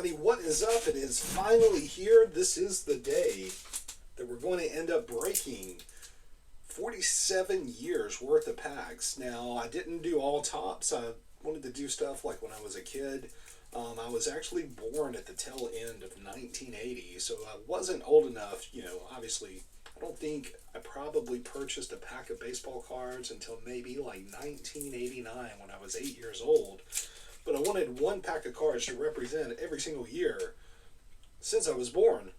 everybody, what is up? It is finally here. This is the day that we're going to end up breaking 47 years worth of packs. Now, I didn't do all tops. I wanted to do stuff like when I was a kid. I was actually born at the tail end of 1980, so I wasn't old enough, obviously. I don't think I probably purchased a pack of baseball cards until maybe like 1989 when I was 8 years old. But I wanted one pack of cards to represent every single year since I was born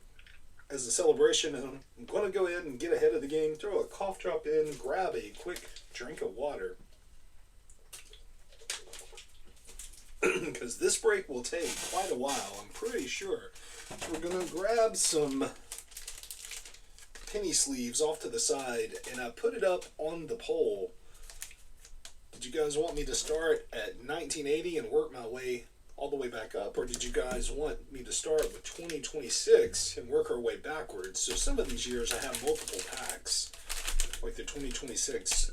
as a celebration. And I'm going to go ahead and get ahead of the game, throw a cough drop in, grab a quick drink of water. Because this break will take quite a while, I'm pretty sure. So we're going to grab some penny sleeves off to the side, and I put it up on the poll. Did you guys want me to start at 1980 and work my way all the way back up, or did you guys want me to start with 2026 and work our way backwards? So some of these years I have multiple packs, like the 2026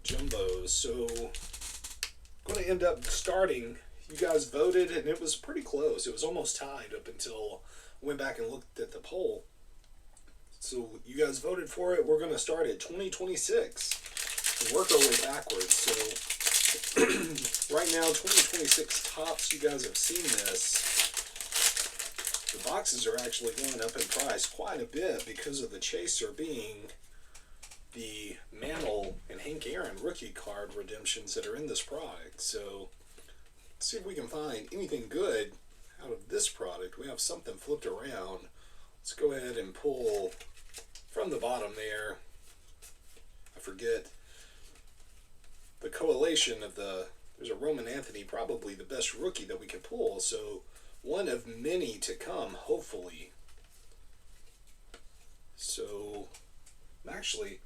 jumbos. So I'm going to end up starting. You guys voted, and it was pretty close. It was almost tied up until I went back and looked at the poll. So you guys voted for it. We're going to start at 2026 and work our way backwards. So right now, 2026 tops, you guys have seen this. The boxes are actually going up in price quite a bit because of the chaser being the Mantle and Hank Aaron rookie card redemptions that are in this product. So let's see if we can find anything good out of this product. We have something flipped around. Let's go ahead and pull from the bottom there. I forget the collation of there's a Roman Anthony, probably the best rookie that we could pull. So one of many to come, hopefully. So I'm actually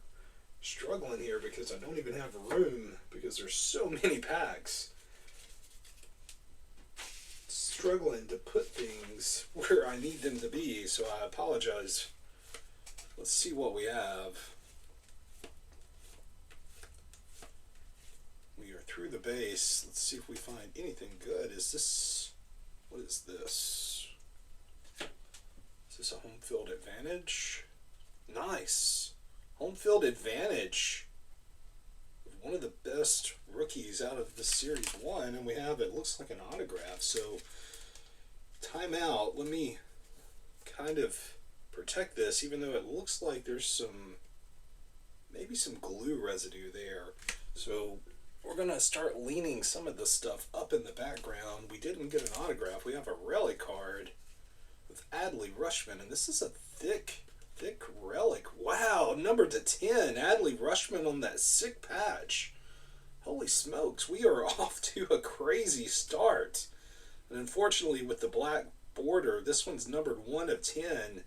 struggling here because I don't even have room because there's so many packs. Struggling to put things where I need them to be, so I apologize. Let's see what we have. We are through the base. Let's see if we find anything good. What is this? Is this a home field advantage? Nice. Home field advantage. One of the best rookies out of the Series 1, and we have, it looks like an autograph. So timeout. Let me kind of protect this, even though it looks like there's maybe some glue residue there. So we're going to start leaning some of this stuff up in the background. We didn't get an autograph. We have a relic card with Adley Rutschman, and this is a thick relic. Wow, number to 10, Adley Rutschman on that sick patch. Holy smokes, we are off to a crazy start. And unfortunately, with the black border, this one's numbered 1 of 10.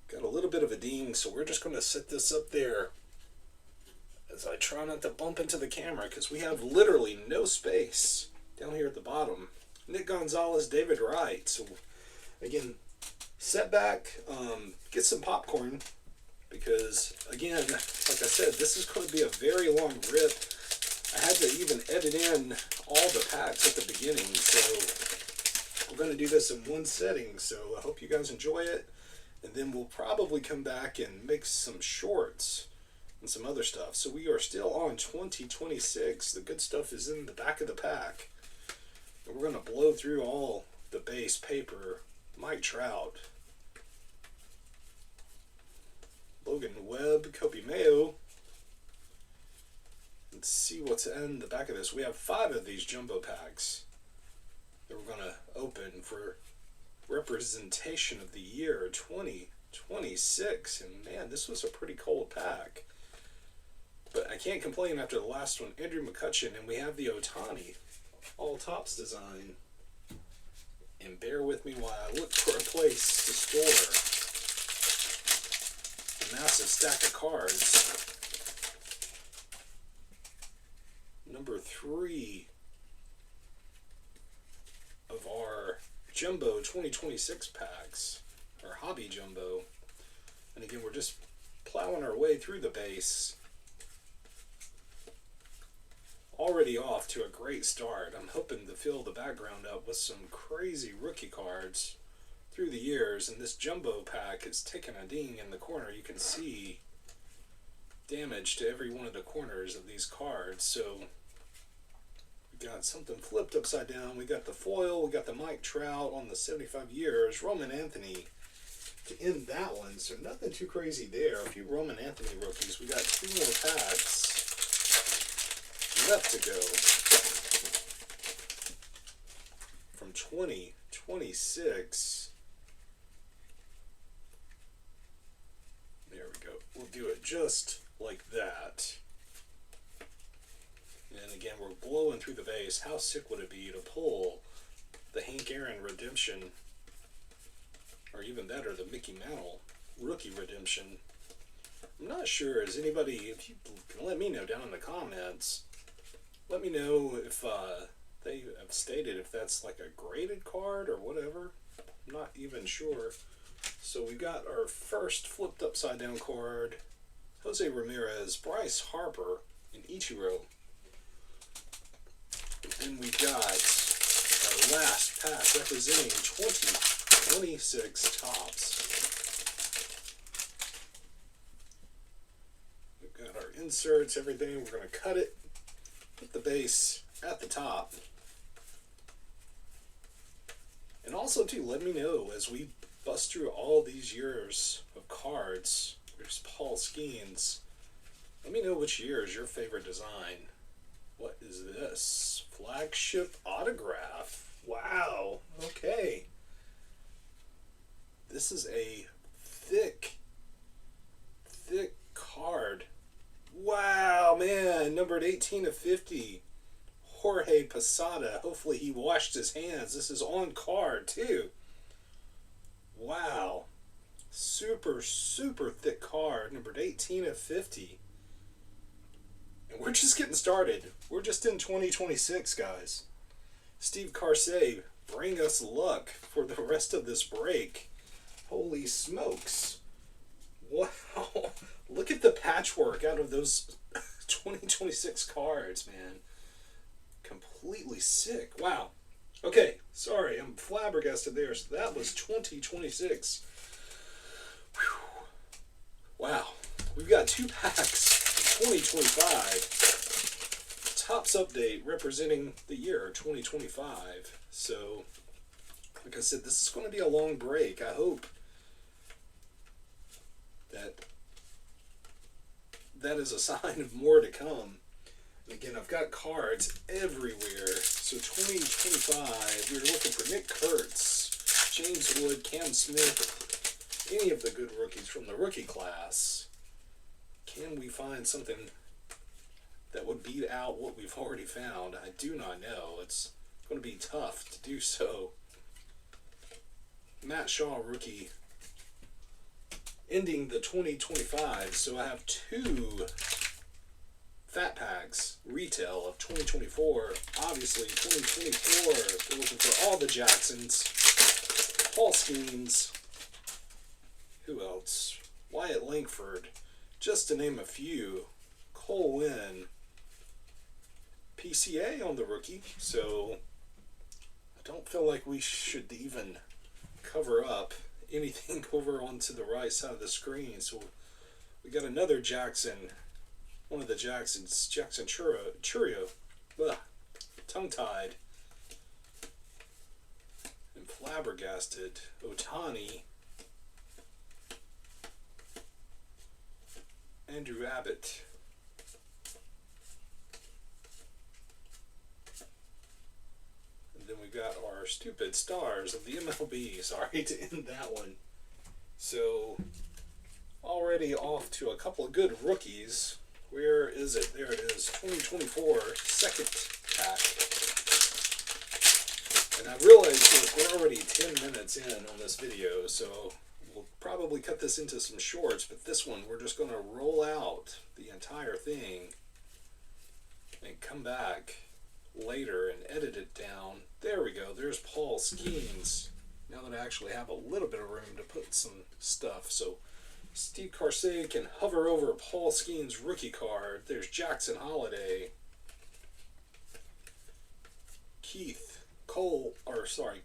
Got a little bit of a ding, so we're just going to set this up there as I try not to bump into the camera, because we have literally no space down here at the bottom. Nick Gonzalez, David Wright. So again, set back, get some popcorn, because again, like I said, this is going to be a very long rip. I had to even edit in all the packs at the beginning, so we're going to do this in one setting. So I hope you guys enjoy it, and then we'll probably come back and mix some shorts and some other stuff. So we are still on 2026. The good stuff is in the back of the pack, and we're going to blow through all the base paper. Mike Trout, Logan Webb, Kobe Mayo. Let's see what's in the back of this. We have 5 of these jumbo packs that we're going to open for representation of the year 2026. And man, this was a pretty cold pack. But I can't complain after the last one. Andrew McCutchen, and we have the Ohtani all tops design. And bear with me while I look for a place to store a massive stack of cards. Number 3 of our Jumbo 2026 packs, our Hobby Jumbo. And again, we're just plowing our way through the base. already off to a great start. I'm hoping to fill the background up with some crazy rookie cards through the years, and this jumbo pack is taking a ding in the corner. You can see damage to every one of the corners of these cards. So we got something flipped upside down. We got the foil. We got the Mike Trout on the 75 years. Roman Anthony to end that one. So nothing too crazy there. A few Roman Anthony rookies. We got 2 more packs left to go from 2026. There we go. We'll do it just like that. And again, we're blowing through the vase. How sick would it be to pull the Hank Aaron redemption, or even better, the Mickey Mantle rookie redemption? I'm not sure. Is anybody, if you can let me know down in the comments, let me know if they have stated if that's like a graded card or whatever. I'm not even sure. So we got our first flipped upside down card. Jose Ramirez, Bryce Harper, and Ichiro. And we got our last pack representing 2026 Topps. We've got our inserts, everything. We're going to cut it, put the base at the top. And also, too, let me know as we bust through all these years of cards. There's Paul Skeens. Let me know which year is your favorite design. What is this? Flagship autograph. Wow. Okay. This is a thick card. Wow, man. Numbered 18/50. Jorge Posada. Hopefully he washed his hands. This is on card, too. Wow. Super thick card. Numbered 18/50. And we're just getting started. We're just in 2026, guys. Steve Carsey, bring us luck for the rest of this break. Holy smokes. Wow. Look at the patchwork out of those 2026 cards, man. Completely sick. Wow. Okay, sorry, I'm flabbergasted there. So that was 2026. Whew. Wow. We've got 2 packs. 2025 Topps update representing the year 2025. So, like I said, this is going to be a long break. I hope that is a sign of more to come. And again, I've got cards everywhere. So 2025, we're looking for Nick Kurtz, James Wood, Cam Smith, any of the good rookies from the rookie class. Can we find something that would beat out what we've already found? I do not know. It's going to be tough to do so. Matt Shaw, rookie, ending the 2025. So I have 2 fat packs, retail of 2024. Obviously, 2024, we're looking for all the Jacksons, Paul Skeens, who else? Wyatt Langford. Just to name a few. Cole Winn. PCA on the rookie. So I don't feel like we should even cover up anything over onto the right side of the screen. So we got another Jackson. One of the Jacksons. Jackson Churio. Tongue-tied. And flabbergasted. Otani. Andrew Abbott. And then we got our stupid stars of the MLB. Sorry to end that one. So, already off to a couple of good rookies. Where is it? There it is. 2024 second pack. And I realize we're already 10 minutes in on this video, so we'll probably cut this into some shorts, but this one we're just going to roll out the entire thing and come back later and edit it down. There we go. There's Paul Skeens. Now that I actually have a little bit of room to put some stuff. So Steve Carsey can hover over Paul Skeens' rookie card. There's Jackson Holiday.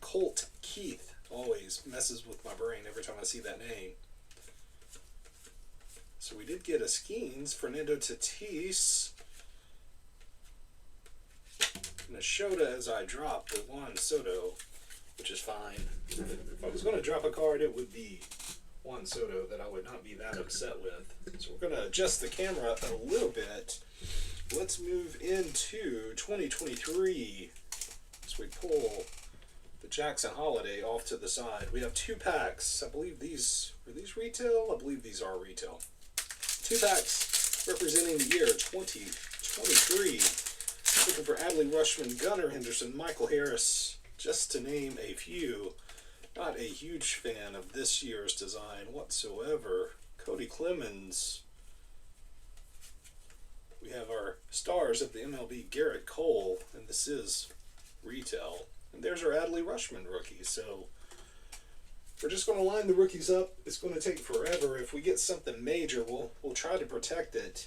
Colt Keith always messes with my brain every time I see that name. So we did get a Skeens, Fernando Tatis, and a Shota as I dropped the Juan Soto, which is fine. If I was going to drop a card, it would be Juan Soto that I would not be that upset with. So we're going to adjust the camera a little bit. Let's move into 2023. So we pull the Jackson Holiday off to the side. We have 2 packs. I believe these retail? I believe these are retail. 2 packs representing the year 2023. Looking for Adley Rutschman, Gunnar Henderson, Michael Harris, just to name a few. Not a huge fan of this year's design whatsoever. Cody Clemens. We have our stars of the MLB, Garrett Cole, and this is retail. And there's our Adley Rutschman rookie. So we're just going to line the rookies up. It's going to take forever. If we get something major, we'll try to protect it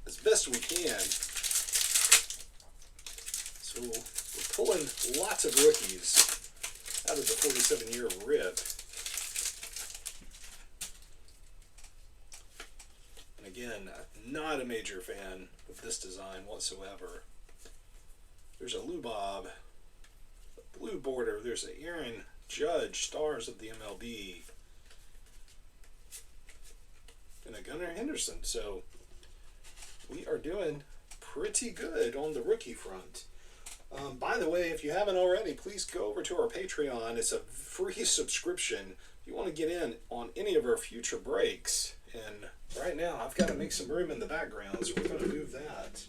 as best we can. So we're pulling lots of rookies out of the 47-year rip. And again, not a major fan of this design whatsoever. There's a Lou Bob, a blue border. There's a Aaron Judge, stars of the MLB, and a Gunnar Henderson. So we are doing pretty good on the rookie front. By the way, if you haven't already, please go over to our Patreon. It's a free subscription if you want to get in on any of our future breaks. And right now, I've got to make some room in the background, so we're going to move that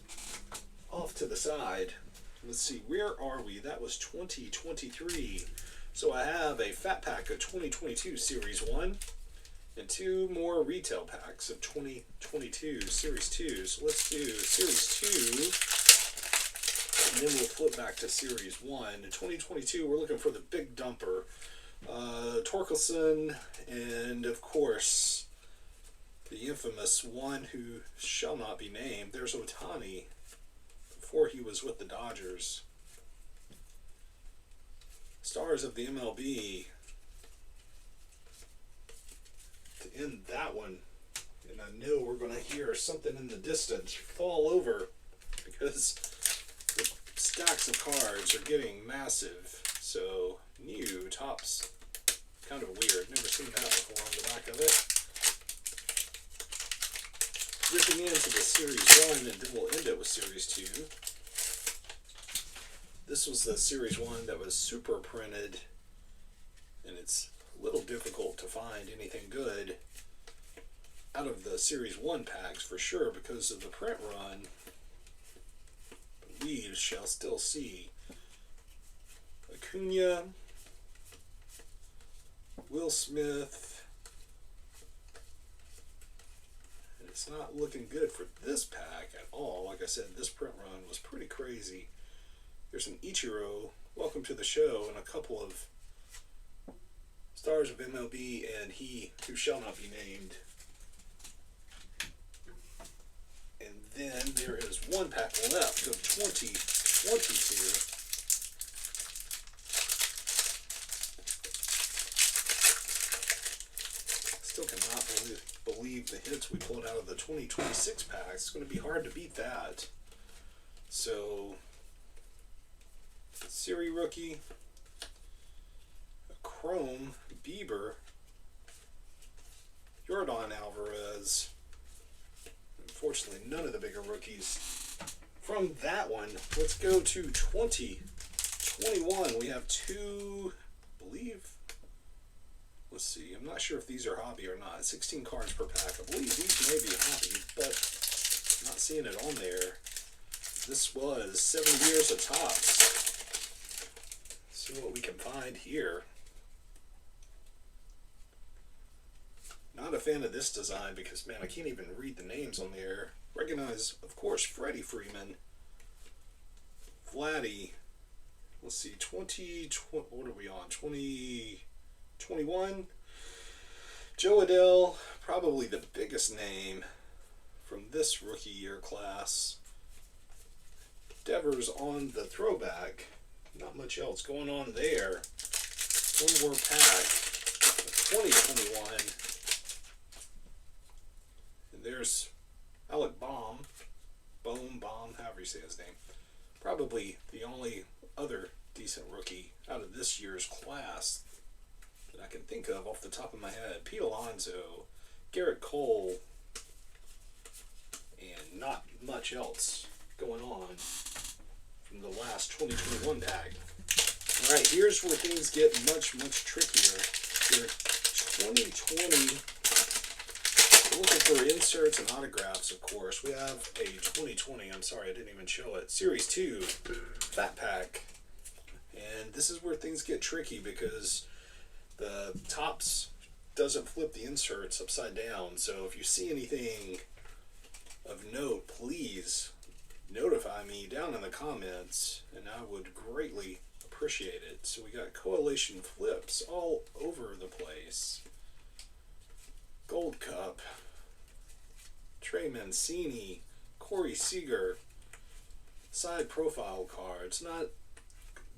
off to the side. Let's see, where are we? That was 2023. So I have a fat pack of 2022 Series 1 and 2 more retail packs of 2022 Series 2. So let's do Series 2, and then we'll flip back to Series 1. In 2022, we're looking for the big dumper. Torkelson, and of course, the infamous one who shall not be named. There's Ohtani before he was with the Dodgers. Stars of the MLB to end that one. And I know we're going to hear something in the distance fall over because the stacks of cards are getting massive. So new Topps, kind of weird. Never seen that before on the back of it. Ripping into the Series 1, and then we'll end it with Series 2. This was the Series 1 that was super printed, and it's a little difficult to find anything good out of the Series 1 packs for sure because of the print run. But we shall still see. Acuna, Will Smith. And it's not looking good for this pack at all. Like I said, this print run was pretty crazy. There's an Ichiro, welcome to the show, and a couple of stars of MLB and he who shall not be named. And then there is one pack left of 2022. Still cannot believe the hits we pulled out of the 2026 pack. It's going to be hard to beat that. So, Siri rookie, a Chrome Bieber, Yordan Alvarez. Unfortunately, none of the bigger rookies from that one. Let's go to 2021. We have 2, I believe. Let's see. I'm not sure if these are hobby or not. 16 cards per pack. I believe these may be hobby, but I'm not seeing it on there. This was 7 years of Topps. See what we can find here. Not a fan of this design because, man, I can't even read the names on there. Recognize, of course, Freddie Freeman. Vladdy. Let's see, what are we on? 2021. Joe Adell, probably the biggest name from this rookie year class. Devers on the throwback. not much else going on there. One more pack of 2021. And there's Alec Baum, however you say his name. Probably the only other decent rookie out of this year's class that I can think of off the top of my head. Pete Alonso, Garrett Cole, and not much else going on from the last 2021 tag. Alright, here's where things get much, much trickier. Your 2020, we're looking for inserts and autographs, of course. We have a 2020, I'm sorry, I didn't even show it, Series 2 Fat Pack. And this is where things get tricky because the Topps doesn't flip the inserts upside down. So if you see anything of note, please notify me down in the comments, and I would greatly appreciate it. So we got Coalition flips all over the place. Gold Cup, Trey Mancini, Corey Seager, side profile cards. Not a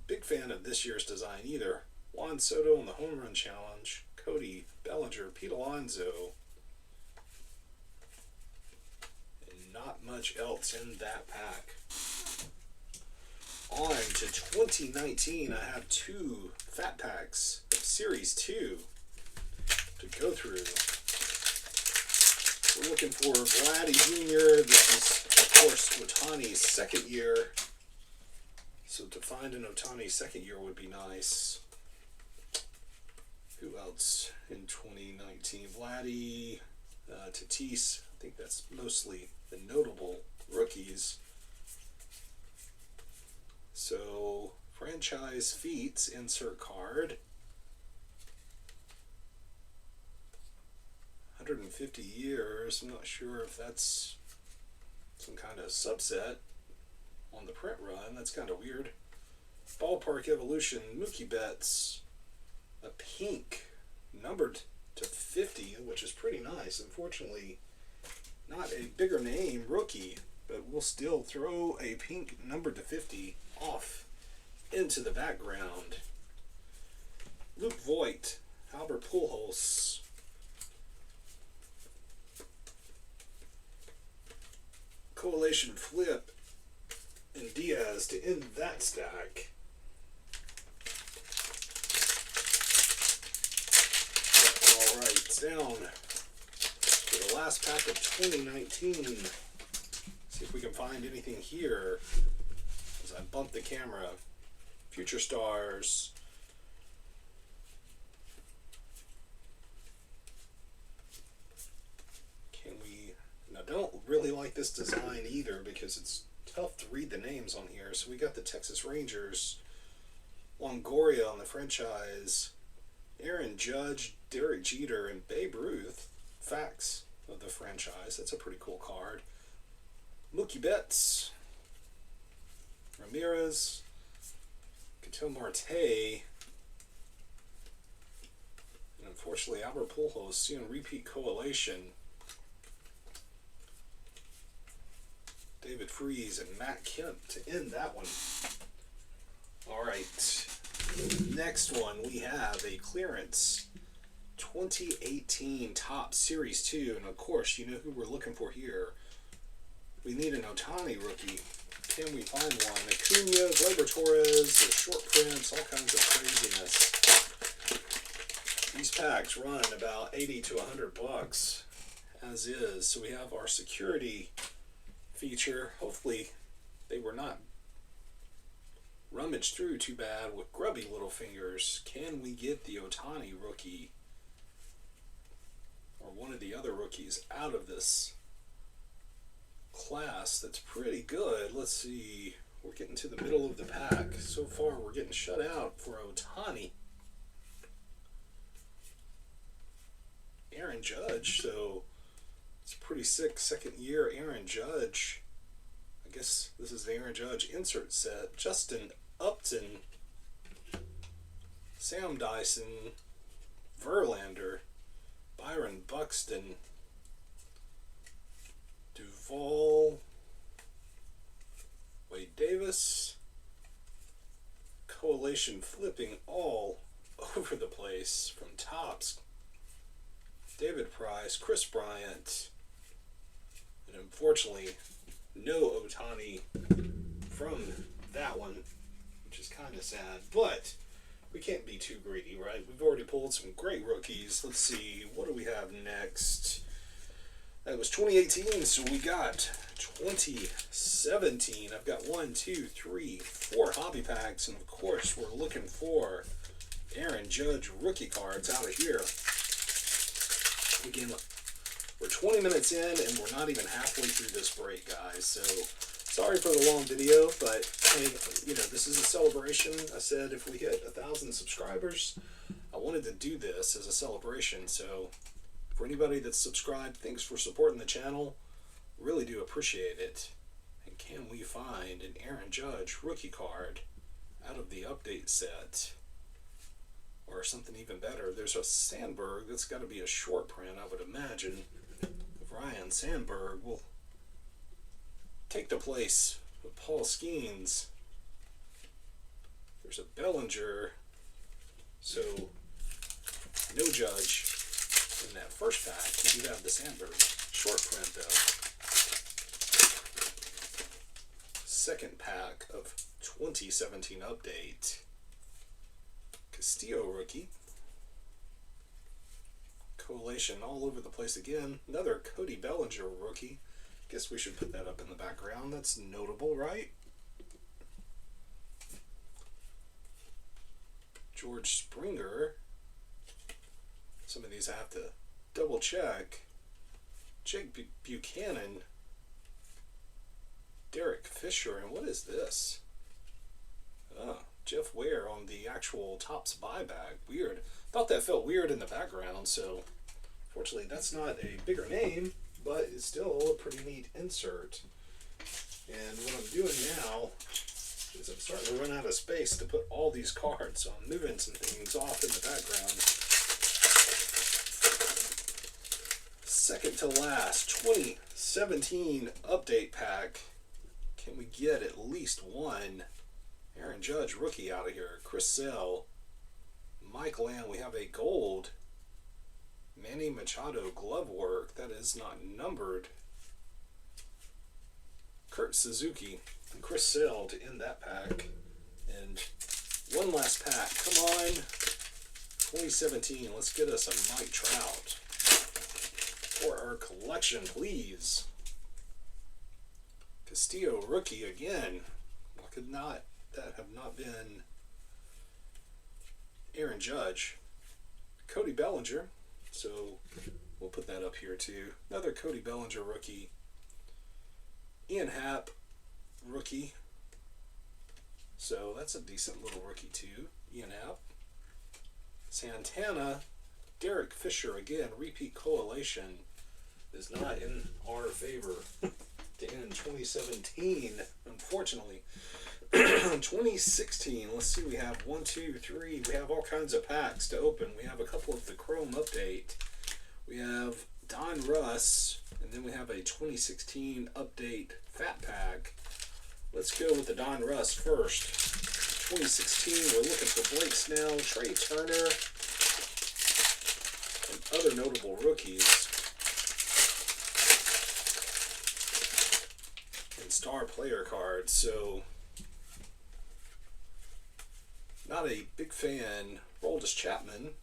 big fan of this year's design either. Juan Soto in the Home Run Challenge, Cody Bellinger, Pete Alonso, and not much else in that pack. On to 2019, I have two Fat Packs of Series 2 to go through. We're looking for Vladdy Jr. This is, of course, Ohtani's second year. So to find an Ohtani second year would be nice. Who else in 2019? Vladdy, Tatis. I think that's mostly the notable rookies. So, franchise feats, insert card. 150 years. I'm not sure if that's some kind of subset on the print run. That's kind of weird. Ballpark Evolution, Mookie Betts. A pink, numbered to 50, which is pretty nice. Unfortunately, not a bigger name rookie, but we'll still throw a pink numbered to 50 off into the background. Luke Voigt, Albert Pujols, Coalition flip, and Diaz to end that stack. Alright, down to the last pack of 2019. See if we can find anything here as I bump the camera. Future Stars. Can we... And I don't really like this design either because it's tough to read the names on here. So we got the Texas Rangers, Longoria on the franchise, Aaron Judge, Derek Jeter, and Babe Ruth. Facts of the franchise. That's a pretty cool card. Mookie Betts, Ramirez, Ketel Marte, and unfortunately Albert Pujols seeing repeat Coalition. David Freese and Matt Kemp to end that one. Alright, next one we have a clearance 2018 Topps Series 2, and of course you know who we're looking for here. We need an Ohtani rookie. Can we find one? Acuna, Gleyber Torres, the short prints, all kinds of craziness. These packs run about 80 to 100 bucks as is. So we have our security feature. Hopefully they were not rummaged through too bad with grubby little fingers. Can we get the Ohtani rookie or one of the other rookies out of this class that's pretty good? Let's see. We're getting to the middle of the pack. So far we're getting shut out for Ohtani. Aaron Judge, so it's a pretty sick second year Aaron Judge. I guess this is the Aaron Judge insert set. Justin Upton, Sam Dyson, Verlander, Byron Buxton, Duvall, Wade Davis, correlation flipping all over the place from Topps, David Price, Chris Bryant, and unfortunately no Ohtani from that one, which is kind of sad, but we can't be too greedy, right? We've already pulled some great rookies. Let's see, what do we have next? That was 2018, so we got 2017. I've got 1, 2, 3, 4 hobby packs, and of course we're looking for Aaron Judge rookie cards out of here. Again, we're 20 minutes in and we're not even halfway through this break, guys, so sorry for the long video, but hey, you know, this is a celebration. I said if we hit 1,000 subscribers, I wanted to do this as a celebration, so for anybody that's subscribed, thanks for supporting the channel. Really do appreciate it. And can we find an Aaron Judge rookie card out of the update set? Or something even better. There's a Sandberg. That's got to be a short print, I would imagine. If Ryan Sandberg will take the place of Paul Skeens. There's a Bellinger. So, no Judge in that first pack. We do have the Sandberg short print though. Second pack of 2017 update. Castillo rookie. Correlation all over the place again. Another Cody Bellinger rookie. Guess we should put that up in the background. That's notable, right? George Springer. Some of these I have to double check. Jake Buchanan. Derek Fisher. And what is this? Oh, Jeff Ware on the actual Topps buyback. Weird. Thought that felt weird in the background, so fortunately that's not a bigger name, but it's still a pretty neat insert. And what I'm doing now is I'm starting to run out of space to put all these cards, so I'm moving some things off in the background. Second to last, 2017 update pack. Can we get at least one Aaron Judge rookie out of here? Chris Sale, Mike Lamb. We have a gold Manny Machado glove work that is not numbered. Kurt Suzuki and Chris Sale to end that pack. And one last pack. Come on. 2017. Let's get us a Mike Trout for our collection, please. Castillo rookie again. Why could not that have not been Aaron Judge? Cody Bellinger. So we'll put that up here too. Another Cody Bellinger rookie. Ian Happ rookie. So that's a decent little rookie too. Ian Happ. Santana. Derek Fisher again. Repeat correlation is not in our favor to end 2017, unfortunately. 2016, let's see, we have 1, 2, 3, we have all kinds of packs to open. We have a couple of the Chrome update. We have Don Russ, and then we have a 2016 update fat pack. Let's go with the Don Russ first. 2016, we're looking for Blake Snell, Trey Turner, and other notable rookies. And star player cards, so not a big fan, Roldis Chapman,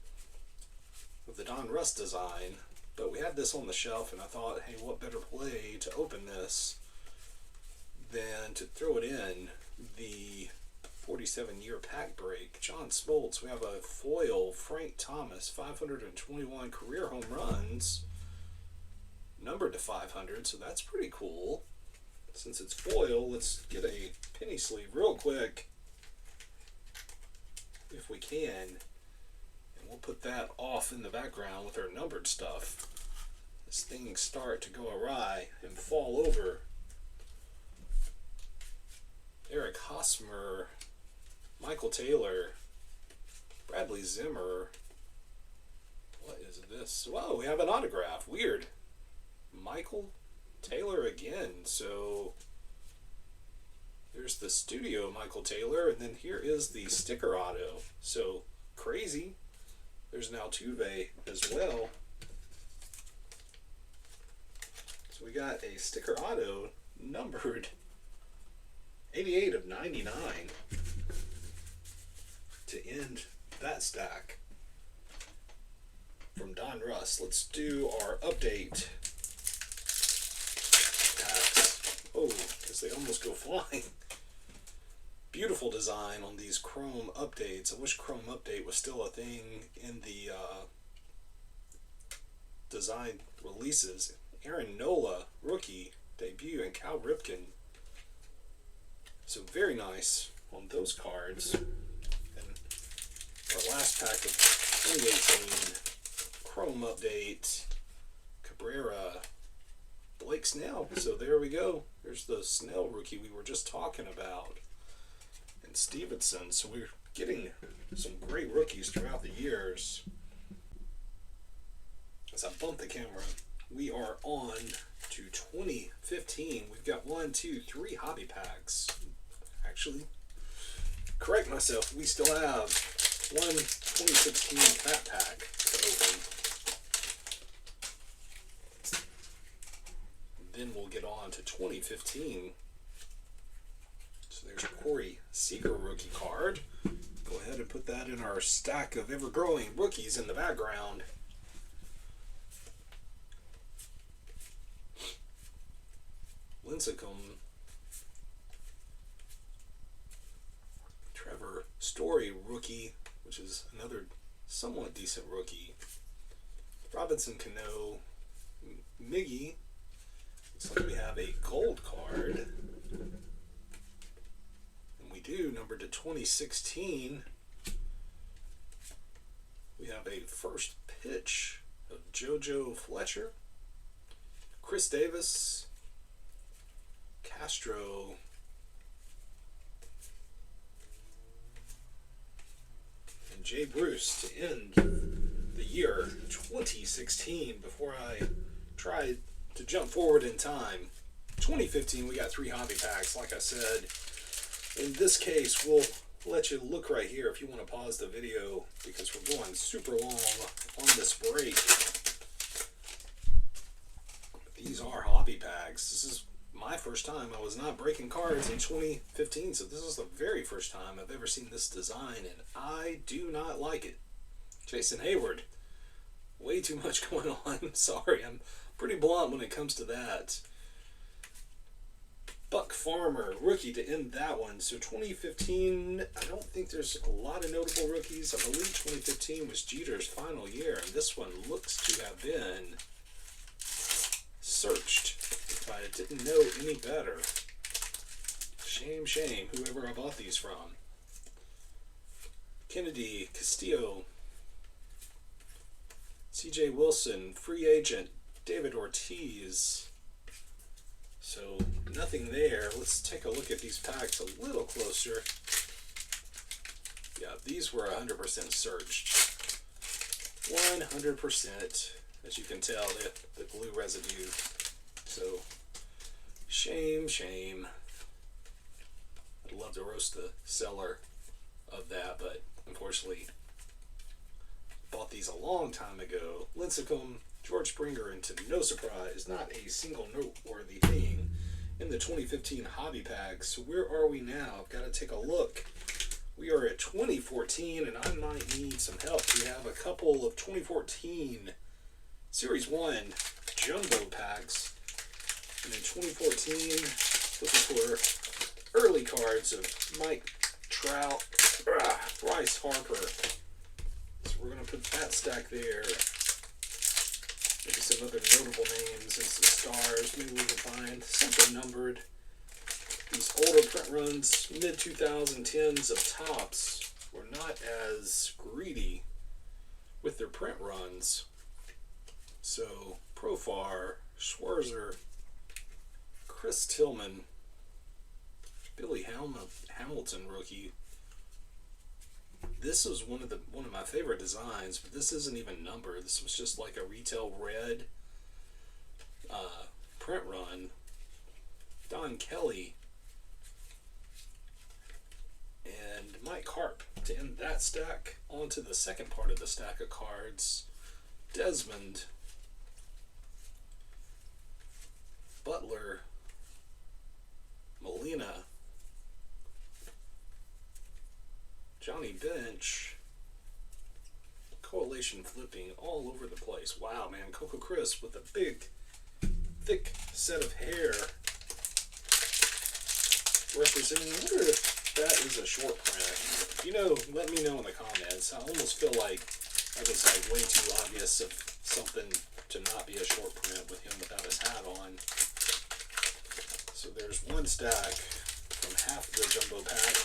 of the Don Russ design, but we had this on the shelf and I thought, hey, what better play to open this than to throw it in the 47-year pack break. John Smoltz, we have a foil, Frank Thomas, 521 career home runs, numbered to 500, so that's pretty cool. Since it's foil, let's get a penny sleeve real quick, if we can, and we'll put that off in the background with our numbered stuff. As things start to go awry and fall over. Eric Hosmer, Michael Taylor, Bradley Zimmer. What is this? Whoa, we have an autograph. Weird. Michael Taylor again. So There's the studio Michael Taylor, and then here is the sticker auto. So crazy. There's an Altuve as well. So we got a sticker auto numbered 88 of 99 to end that stack from Don Russ. Let's do our update packs. Oh, because they almost go flying. Beautiful design on these Chrome updates. I wish Chrome update was still a thing in the design releases. Aaron Nola, rookie debut, and Cal Ripken. So very nice on those cards. And our last pack of 2018 Chrome update, Cabrera, Blake Snell. So there we go. There's the Snell rookie we were just talking about. And Stevenson. So we're getting some great rookies throughout the years. As I bump the camera, we are on to 2015. We've got 1, 2, 3 hobby packs. Actually, correct myself, we still have one 2016 fat pack to open. Then we'll get on to 2015. So there's a Corey Seager rookie card. Go ahead and put that in our stack of ever-growing rookies in the background. Lincecum, Trevor Story rookie, which is another somewhat decent rookie. Robinson Cano, Miggy. Looks like we have a gold card. And we do, numbered to 2016. We have a first pitch of JoJo Fletcher, Chris Davis, Castro, and Jay Bruce to end the year 2016. Before I tried to jump forward in time, 2015 we got 3 hobby packs. Like I said, in this case we'll let you look right here if you want to pause the video because we're going super long on this break. These are hobby packs. This is my first time. I was not breaking cards in 2015, so this is the very first time I've ever seen this design, and I do not like it. Jason Hayward, way too much going on. Sorry, I'm pretty blunt when it comes to that. Buck Farmer, rookie to end that one. So 2015, I don't think there's a lot of notable rookies. I believe 2015 was Jeter's final year, and this one looks to have been searched. If I didn't know any better. Shame, shame, whoever I bought these from. Kennedy, Castillo, CJ Wilson, free agent, David Ortiz. So nothing there. Let's take a look at these packs a little closer. Yeah, these were 100% searched. 100%. As you can tell, the glue residue. So, shame, shame. I'd love to roast the seller of that, but unfortunately, bought these a long time ago. Lincecum, George Springer, and to no surprise, not a single noteworthy thing in the 2015 hobby packs. So where are we now? I've got to take a look. We are at 2014, and I might need some help. We have a couple of 2014 Series 1 jumbo packs. And in 2014, looking for early cards of Mike Trout, Bryce Harper. So we're going to put that stack there. Maybe some other notable names and some stars. Maybe we can find something numbered. These older print runs, mid-2010s of Topps, were not as greedy with their print runs. So, Profar, Schwarzer, Chris Tillman, Billy Hamilton rookie. This was one of my favorite designs, but this isn't even numbered. This was just like a retail red print run. Don Kelly, And Mike Harp to end that stack. On to the second part of the stack of cards. Desmond, Butler, Molina, Johnny Bench, Coalition flipping all over the place. Wow, man. Coco Crisp with a big, thick set of hair representing. I wonder if that is a short print. You know, let me know in the comments. I almost feel like that was like way too obvious of something to not be a short print with him without his hat on. So there's one stack from half of the jumbo pack.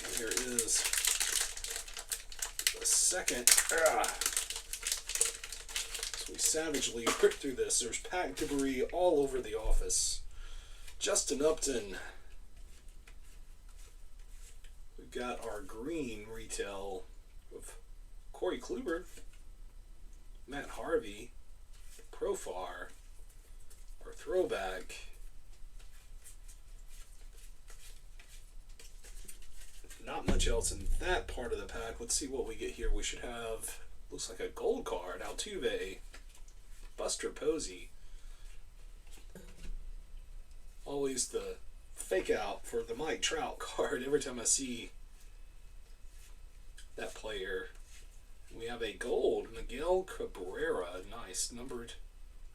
And here is the second. So we savagely rip through this. There's pack debris all over the office. Justin Upton. We've got our green retail of Corey Kluber, Matt Harvey, Profar, our throwback, not much else in that part of the pack. Let's see what we get here. We should have, looks like a gold card, Altuve, Buster Posey. Always the fake out for the Mike Trout card every time I see that player. We have a gold, Miguel Cabrera, nice, numbered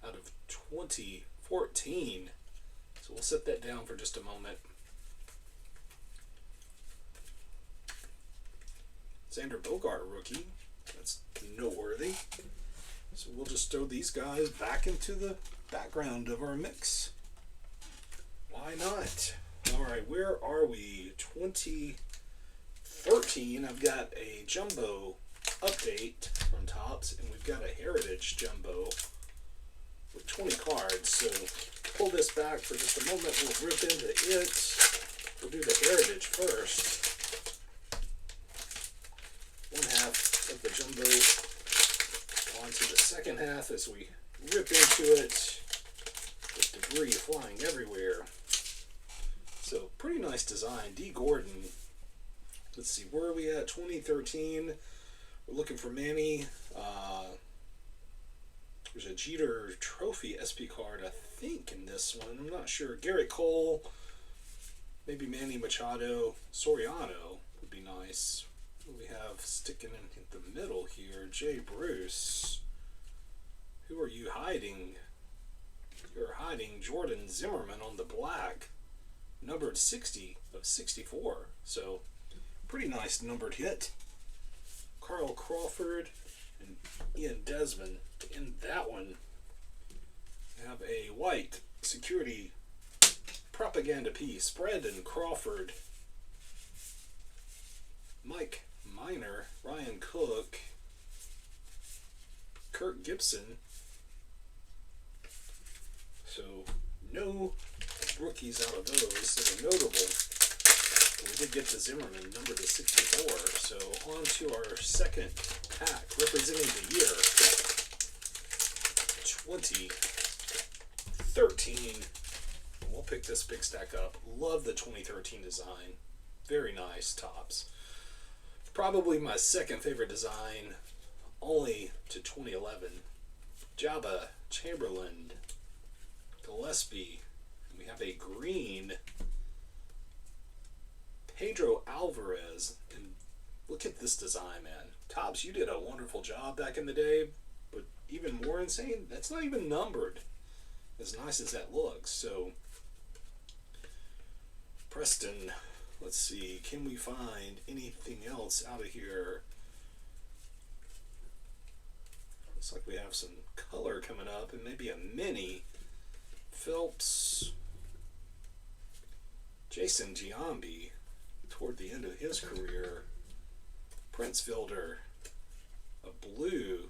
out of 2014. So we'll set that down for just a moment. Xander Bogart rookie, that's noteworthy. So we'll just throw these guys back into the background of our mix. Why not? Alright, where are we? 2013. I've got a jumbo update from Topps, and we've got a heritage jumbo with 20 cards. So pull this back for just a moment. We'll rip into it. We'll do the heritage first. One half of the jumbo onto the second half as we rip into it with debris flying everywhere. So pretty nice design. D. Gordon. Let's see, where are we at? 2013. We're looking for Manny. There's a Jeter Trophy SP card, I think, in this one. I'm not sure. Garrett Cole. Maybe Manny Machado. Soriano would be nice. What do we have sticking in the middle here? Jay Bruce. Who are you hiding? You're hiding Jordan Zimmerman on the black. Numbered 60 of 64. So, pretty nice numbered hit. Carl Crawford and Ian Desmond in that one. We have a white security propaganda piece. Brandon Crawford. Mike Minor. Ryan Cook. Kirk Gibson. So, no rookies out of those that are notable. We did get to Zimmerman, numbered to 64. So on to our second pack, representing the year 2013. We'll pick this big stack up. Love the 2013 design. Very nice Topps. Probably my second favorite design, only to 2011. Jabba Chamberlain, Gillespie. We have a green Pedro Alvarez. And look at this design, man. Topps, you did a wonderful job back in the day, but even more insane, that's not even numbered, as nice as that looks. So Preston, let's see, can we find anything else out of here? Looks like we have some color coming up, and maybe a mini. Phelps, Jason Giambi toward the end of his career. Prince Fielder, a blue,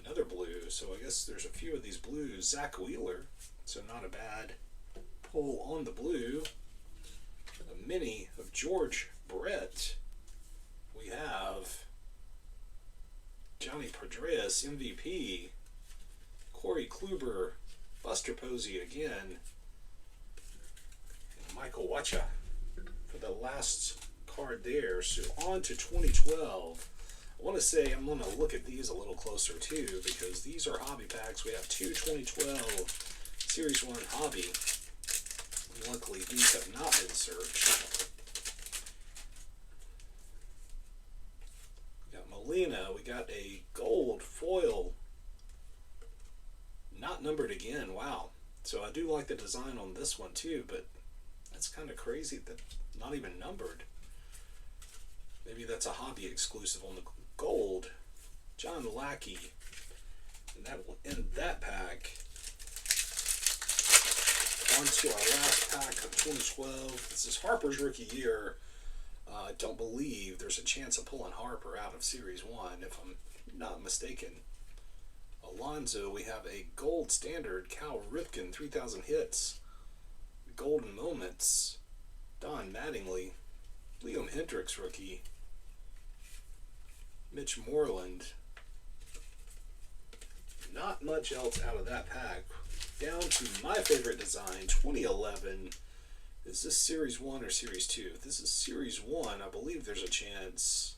another blue. So I guess there's a few of these blues. Zach Wheeler, so not a bad pull on the blue. A mini of George Brett. We have Johnny Pedres, MVP. Corey Kluber, Buster Posey again. Michael Wacha for the last card there. So on to 2012. I want to say I'm going to look at these a little closer too, because these are hobby packs. We have two 2012 Series 1 hobby. Luckily, these have not been searched. We got Molina. We got a gold foil. Not numbered again. Wow. So I do like the design on this one too, but that's kind of crazy that not even numbered. Maybe that's a hobby exclusive on the gold. John Lackey. And that will end that pack. On to our last pack of 2012. This is Harper's rookie year. I don't believe there's a chance of pulling Harper out of Series 1, if I'm not mistaken. Alonso, we have a gold standard. Cal Ripken, 3,000 hits. Golden moments. Don Mattingly. Liam Hendricks rookie. Mitch Moreland. Not much else out of that pack. Down to my favorite design, 2011. Is this Series 1 or Series 2? If this is Series 1, I believe there's a chance.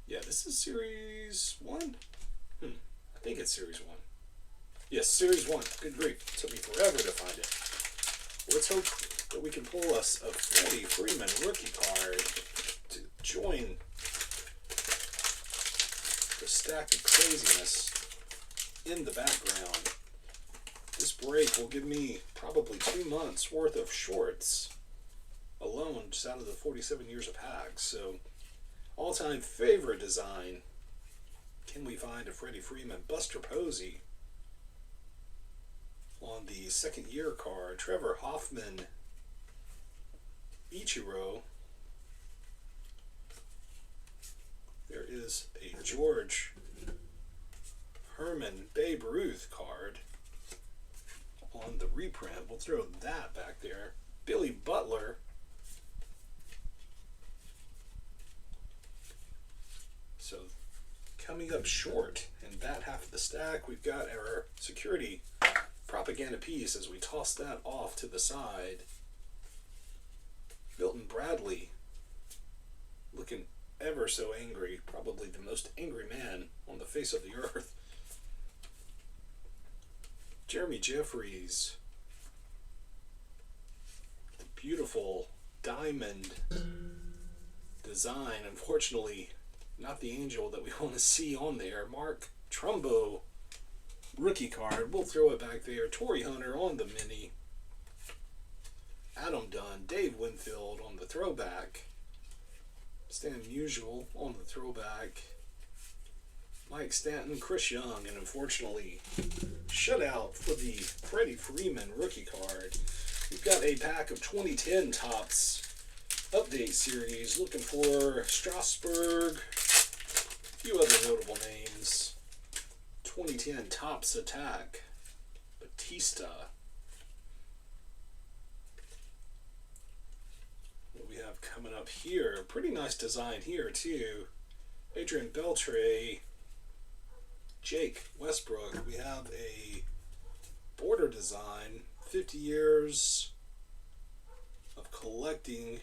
Yeah, this is Series 1? I think it's Series 1. Yes, Series 1. Good grief. It took me forever to find it. Let's hope that we can pull us a Freddie Freeman rookie card to join the stack of craziness in the background. This break will give me probably 2 months worth of shorts alone, just out of the 47 years of packs. So, all-time favorite design. Can we find a Freddie Freeman? Buster Posey on the second year card. Trevor Hoffman, Ichiro. There is a George Herman Babe Ruth card on the reprint. We'll throw that back there. Billy Butler. So coming up short in that half of the stack, we've got our security propaganda piece as we toss that off to the side. Milton Bradley looking ever so angry, probably the most angry man on the face of the earth. Jeremy Jeffries, the beautiful diamond design. Unfortunately, not the angel that we want to see on there. Mark Trumbo rookie card. We'll throw it back there. Torrey Hunter on the mini. Adam Dunn, Dave Winfield on the throwback. Stan Musial on the throwback. Mike Stanton, Chris Young, and unfortunately, shutout for the Freddie Freeman rookie card. We've got a pack of 2010 Topps update series looking for Strasburg, a few other notable names. 2010 Topps Attack, Batista. What we have coming up here, pretty nice design here too. Adrian Beltre, Jake Westbrook. We have a border design, 50 years of collecting,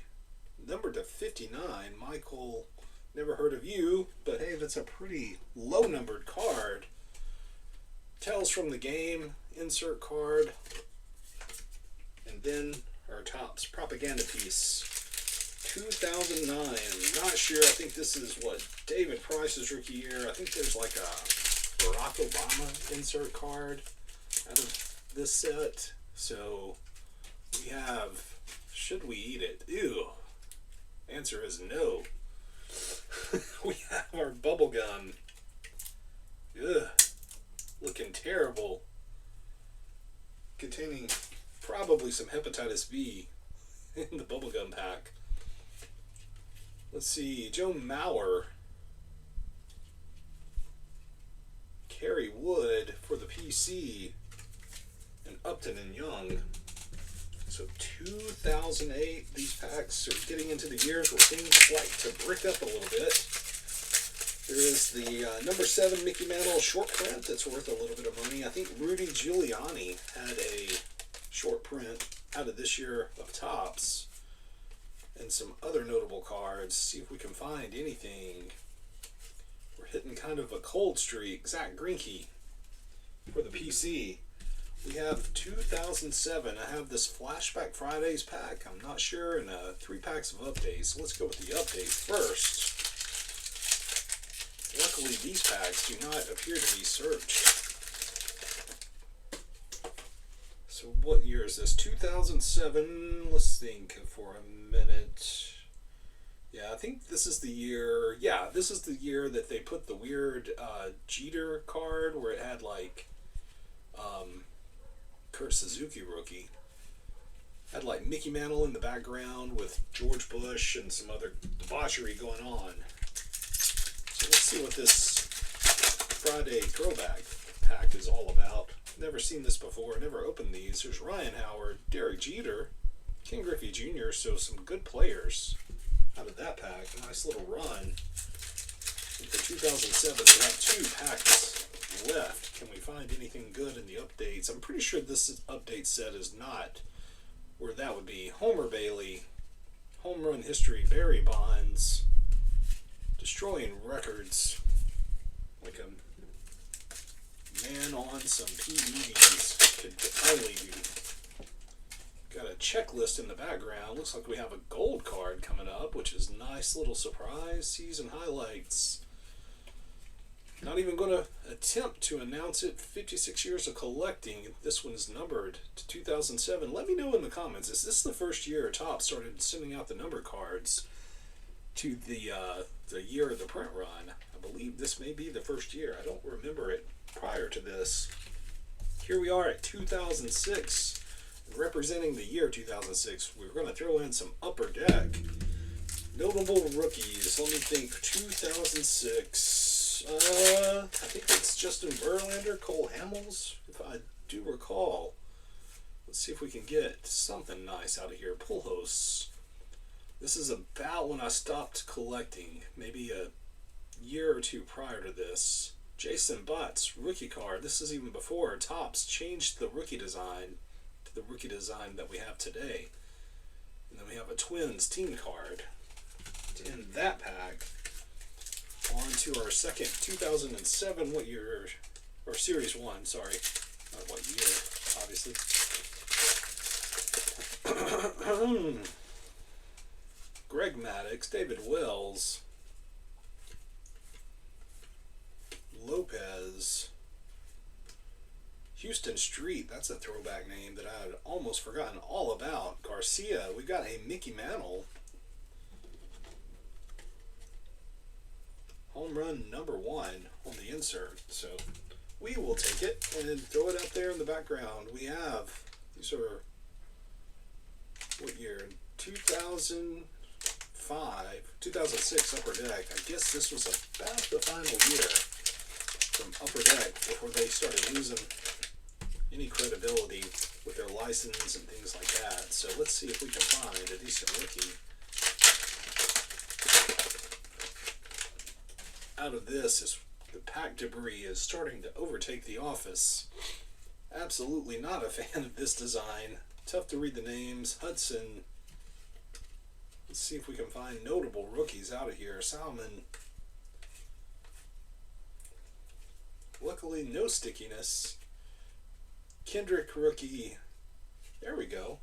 numbered to 59. Michael, never heard of you, but hey, that's a pretty low numbered card. Tales from the Game, insert card, and then our Topps propaganda piece. 2009, I'm not sure, I think this is what, David Price's rookie year. I think there's like a Barack Obama insert card out of this set. So we have, should we eat it? Ew. Answer is no. We have our bubble gum. Ugh. Looking terrible. Containing probably some hepatitis B in the bubblegum pack. Let's see. Joe Mauer. Kerry Wood for the PC. And Upton and Young. So 2008, these packs are getting into the years where things like to brick up a little bit. There is the number 7 Mickey Mantle short print that's worth a little bit of money. I think Rudy Giuliani had a short print out of this year of Topps and some other notable cards. See if we can find anything. We're hitting kind of a cold streak. Zach Greinke for the PC. We have 2007. I have this Flashback Fridays pack. I'm not sure, and 3 packs of updates. So let's go with the updates first. Luckily, these packs do not appear to be searched. So what year is this? 2007. Let's think for a minute. Yeah, I think this is the year. Yeah, this is the year that they put the weird Jeter card where it had like Kurt Suzuki rookie. Had like Mickey Mantle in the background with George Bush and some other debauchery going on. So let's see what this Friday throwback pack is all about. Never seen this before, never opened these. There's Ryan Howard, Derek Jeter, Ken Griffey Jr., so some good players out of that pack. A nice little run. And for 2007, we have 2 packs left. Can we find anything good in the updates? I'm pretty sure this update set is not where that would be. Homer Bailey, home run history, Barry Bonds, destroying records like a man on some PEDs could only do. Got a checklist in the background. Looks like we have a gold card coming up, which is a nice little surprise. Season highlights. Not even going to attempt to announce it. 56 years of collecting. This one's numbered to 2007. Let me know in the comments. Is this the first year Topps started sending out the number cards to the year of the print run? I believe this may be the first year. I don't remember it prior to this. Here we are at 2006. Representing the year 2006, we're going to throw in some Upper Deck. Notable rookies. Let me think. 2006. I think it's Justin Verlander, Cole Hamels, if I do recall. Let's see if we can get something nice out of here. Pull hosts. This is about when I stopped collecting. Maybe a year or 2 prior to this. Jason Butts, rookie card. This is even before Topps changed the rookie design to the rookie design that we have today. And then we have a Twins team card to end that pack. On to our second 2007, what year, or Series 1, sorry, not what year, obviously. Greg Maddux, David Wells, Lopez, Houston Street, that's a throwback name that I had almost forgotten all about. Garcia, we got a Mickey Mantle. Home run number 1 on the insert. So we will take it and throw it up there in the background. We have, these are, what year? 2005, 2006 Upper Deck. I guess this was about the final year from Upper Deck before they started losing any credibility with their license and things like that. So let's see if we can find a decent rookie out of this. Is the pack debris is starting to overtake the office. Absolutely not a fan of this design. Tough to read the names. Hudson. Let's see if we can find notable rookies out of here. Salmon. Luckily, no stickiness. Kendrick rookie. There we go.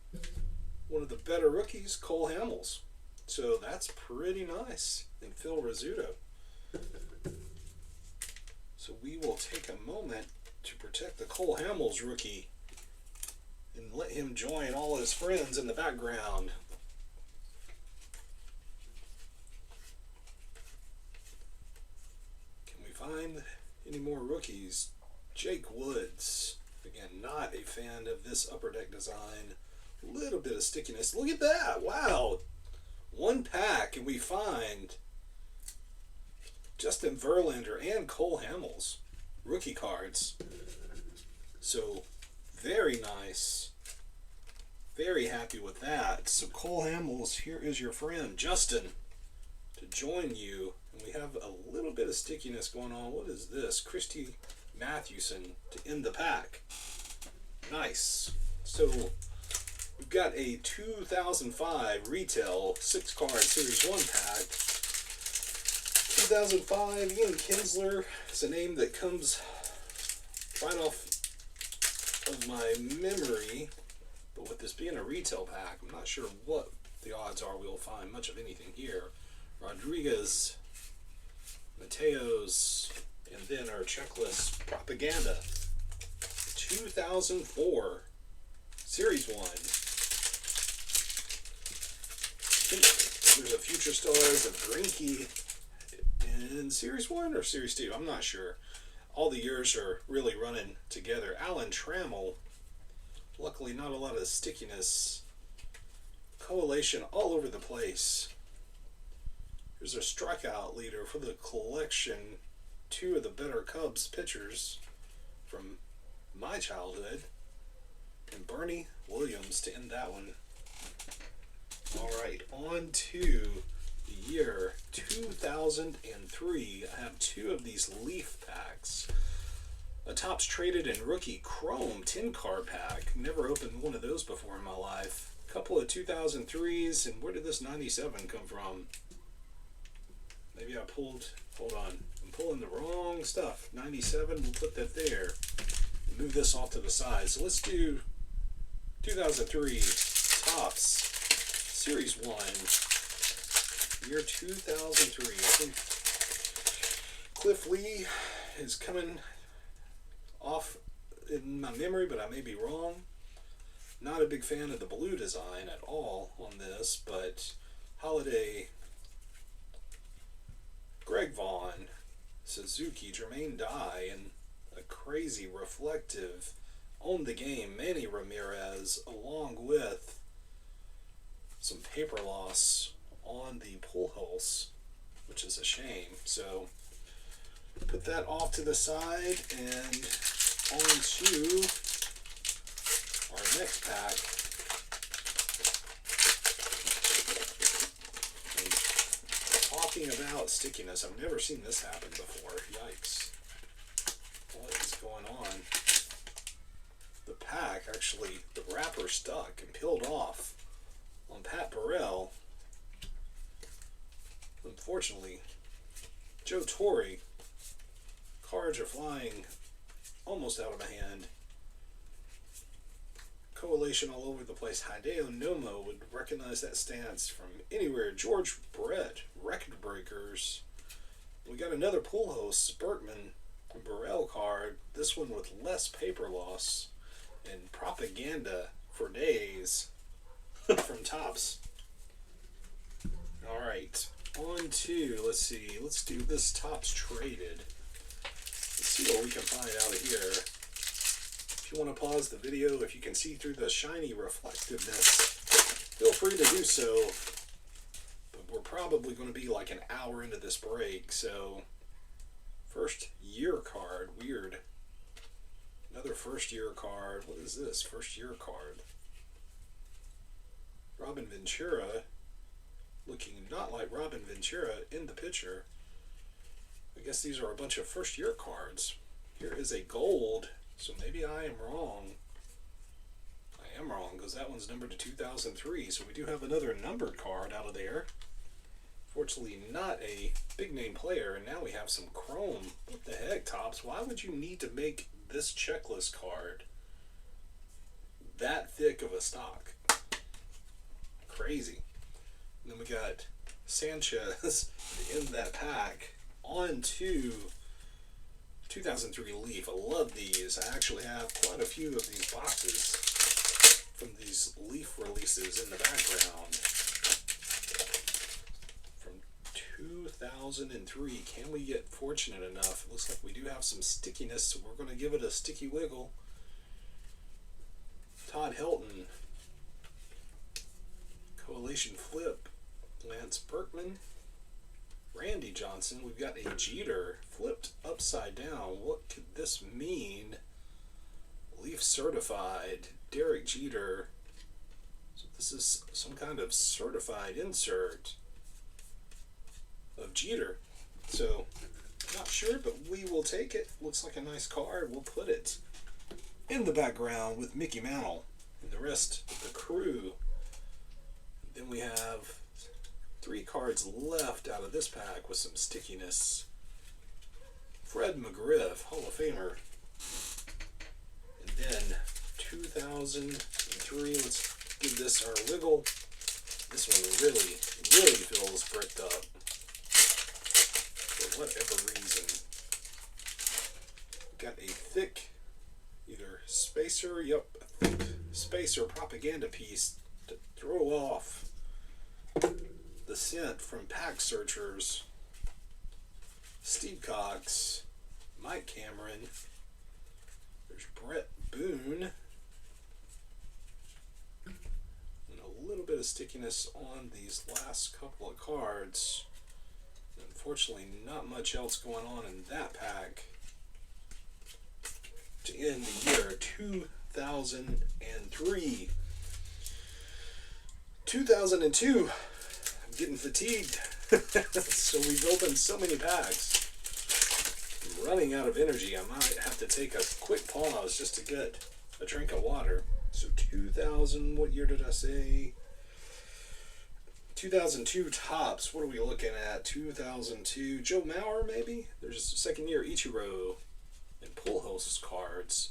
One of the better rookies, Cole Hamels. So that's pretty nice. And Phil Rizzuto. So we will take a moment to protect the Cole Hamels rookie and let him join all his friends in the background. Can we find any more rookies? Jake Woods. Again, not a fan of this Upper Deck design. A little bit of stickiness. Look at that. Wow. 1 pack and we find Justin Verlander and Cole Hamels rookie cards. So very nice. Very happy with that. So Cole Hamels, here is your friend Justin to join you. And we have a little bit of stickiness going on. What is this? Christy Mathewson to end the pack. Nice. So We've got a 2005 retail 6-card Series 1 pack. 2005 Ian Kinsler is a name that comes right off of my memory. But with this being a retail pack, I'm not sure what the odds are we'll find much of anything here. Rodriguez, Mateos, and then our checklist Propaganda. 2004 Series 1. I think there's a Future Stars of Greinke in Series 1 or Series 2. I'm not sure. All the years are really running together. Alan Trammell. Luckily, not a lot of stickiness. Coalition all over the place. Here's our strikeout leader for the collection. 2 of the better Cubs pitchers from my childhood. And Bernie Williams to end that one. Alright, on to the year 2003. I have 2 of these Leaf packs. A Topps Traded and Rookie Chrome 10-card pack. Never opened one of those before in my life. A couple of 2003s, and where did this 97 come from? Maybe I pulled, hold on, I'm pulling the wrong stuff. 97, we'll put that there. Move this off to the side. So let's do 2003 Topps Series 1, year 2003. I think Cliff Lee is coming off in my memory, but I may be wrong. Not a big fan of the blue design at all on this, but Holiday, Greg Vaughn, Suzuki, Jermaine Dye, and a crazy reflective on the game Manny Ramirez, along with some paper loss on the Pujols, which is a shame. So put that off to the side and on to our next pack. And talking about stickiness, I've never seen this happen before. Yikes. What is going on? The pack, actually, the wrapper stuck and peeled off on Pat Burrell. Unfortunately, Joe Torre. Cards are flying almost out of my hand. Coalition all over the place. Hideo Nomo would recognize that stance from anywhere. George Brett, Record Breakers. We got another Pujols, Berkman, Burrell card. This one with less paper loss and Propaganda for days from Topps. Alright, on to, let's see, let's do this Topps Traded. Let's see what we can find out of here. If you want to pause the video, if you can see through the shiny reflectiveness, feel free to do so. But we're probably going to be like an hour into this break, so first year card, weird. Another first year card. What is this? First year card. Robin Ventura, looking not like Robin Ventura in the picture. I guess these are a bunch of first year cards. Here is a gold, so maybe I am wrong. I am wrong because that one's numbered to 2003, so we do have another numbered card out of there. Fortunately, not a big name player, and now we have some chrome. What the heck, Topps? Why would you need to make this checklist card that thick of a stock? Crazy. And then we got Sanchez in that pack. On to 2003 Leaf. I love these. I actually have quite a few of these boxes from these Leaf releases in the background. From 2003. Can we get fortunate enough? It looks like we do have some stickiness, so we're going to give it a sticky wiggle. Todd Helton. Coalition Flip. Lance Berkman. Randy Johnson. We've got a Jeter flipped upside down. What could this mean? Leaf certified. Derek Jeter. So this is some kind of certified insert of Jeter. So, not sure, but we will take it. Looks like a nice card. We'll put it in the background with Mickey Mantle in the the rest of the crew. Then we have 3 cards left out of this pack with some stickiness. Fred McGriff, Hall of Famer. And then 2003, let's give this our wiggle. This one really feels bricked up for whatever reason. Got a thick, either spacer, a thick spacer propaganda piece to throw off the scent from Pack Searchers. Steve Cox, Mike Cameron, there's Brett Boone, and a little bit of stickiness on these last couple of cards. Unfortunately, not much else going on in that pack. To end the year 2003. 2002, I'm getting fatigued. So we've opened so many packs. I'm running out of energy. I might have to take a quick pause just to get a drink of water. So 2000, what year did I say? 2002 tops. What are we looking at? 2002, Joe Mauer maybe? There's a second year Ichiro and Pujols cards.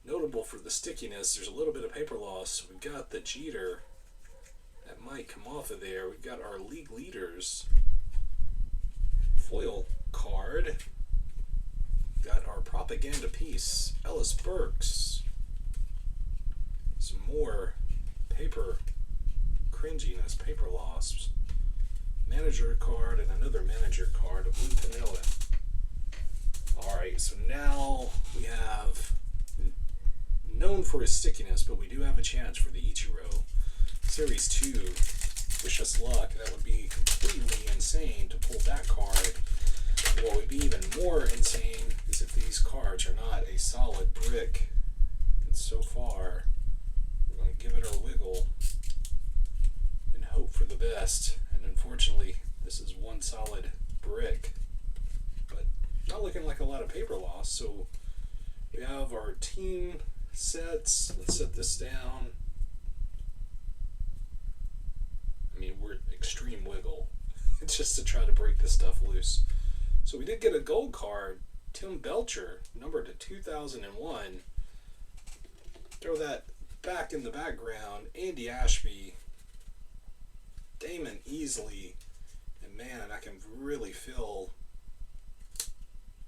Notable for the stickiness, there's a little bit of paper loss. We've got the Jeter. That might come off of there. We've got our league leaders. Foil card. Got our propaganda piece. Ellis Burks. Some more paper cringiness, paper loss. Manager card and another manager card of Lou Piniella. Alright, so now we have, known for his stickiness, but we do have a chance for the Ichiro. Series 2, wish us luck. That would be completely insane to pull that card. What would be even more insane is if these cards are not a solid brick. And so far, we're going to give it our wiggle and hope for the best. And unfortunately, this is one solid brick. But not looking like a lot of paper loss. So we have our team sets. Let's set this down. I mean, we're extreme wiggle just to try to break this stuff loose. So we did get a gold card, Tim Belcher, numbered to 2001. Throw that back in the background. Andy Ashby, Damon Easley, and man, I can really feel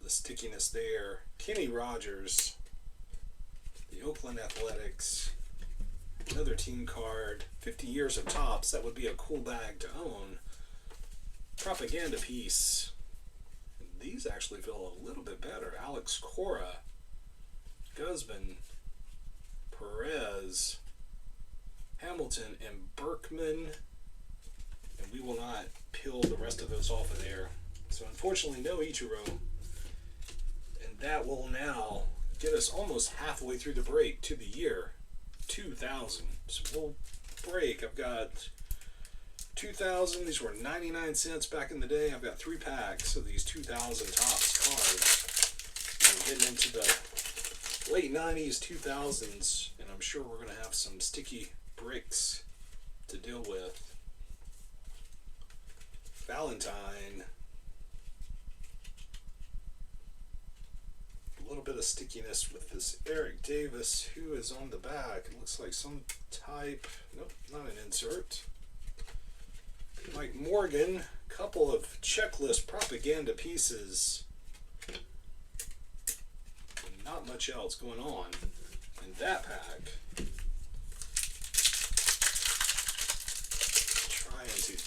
the stickiness there. Kenny Rogers, the Oakland Athletics. Another team card, 50 years of tops. That would be a cool bag to own. Propaganda piece. These actually feel a little bit better. Alex Cora, Guzman, Perez, Hamilton, and Berkman. And we will not peel the rest of those off of there. So unfortunately, no Ichiro. And that will now get us almost halfway through the break to the year 2000. So we'll break. I've got 2000. These were 99 cents back in the day. I've got 3 packs of these 2000 tops cards. I'm getting into the late 90s, 2000s, and I'm sure we're going to have some sticky bricks to deal with. Valentine. A little bit of stickiness with this Eric Davis, who is on the back. It looks like some type, nope, not an insert. Mike Morgan, couple of checklist propaganda pieces. Not much else going on in that pack. Trying to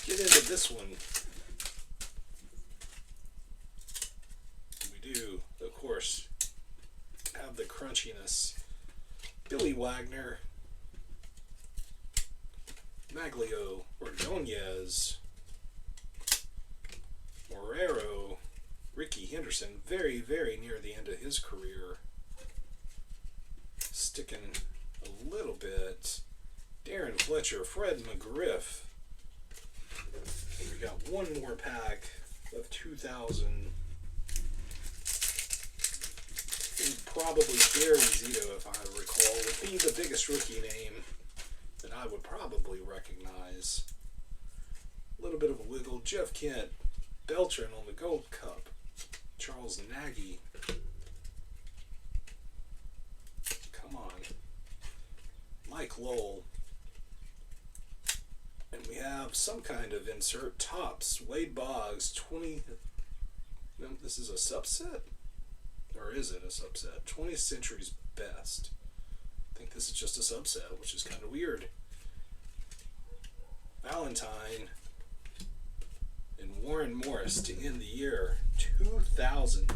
get into this one. We do, of course, have the crunchiness. Billy Wagner, Maglio Ordonez, Morero, Ricky Henderson, very, very near the end of his career. Sticking a little bit. Darren Fletcher, Fred McGriff. And we got one more pack of 2000. Probably Barry Zito, if I recall, would be the biggest rookie name that I would probably recognize. A little bit of a wiggle. Jeff Kent, Beltran on the Gold Cup. Charles Nagy. Come on. Mike Lowell. And we have some kind of insert. Tops. Wade Boggs, 20... No, this is a subset? Or is it a subset? 20th Century's Best. I think this is just a subset, which is kind of weird. Valentine and Warren Morris to end the year 2000.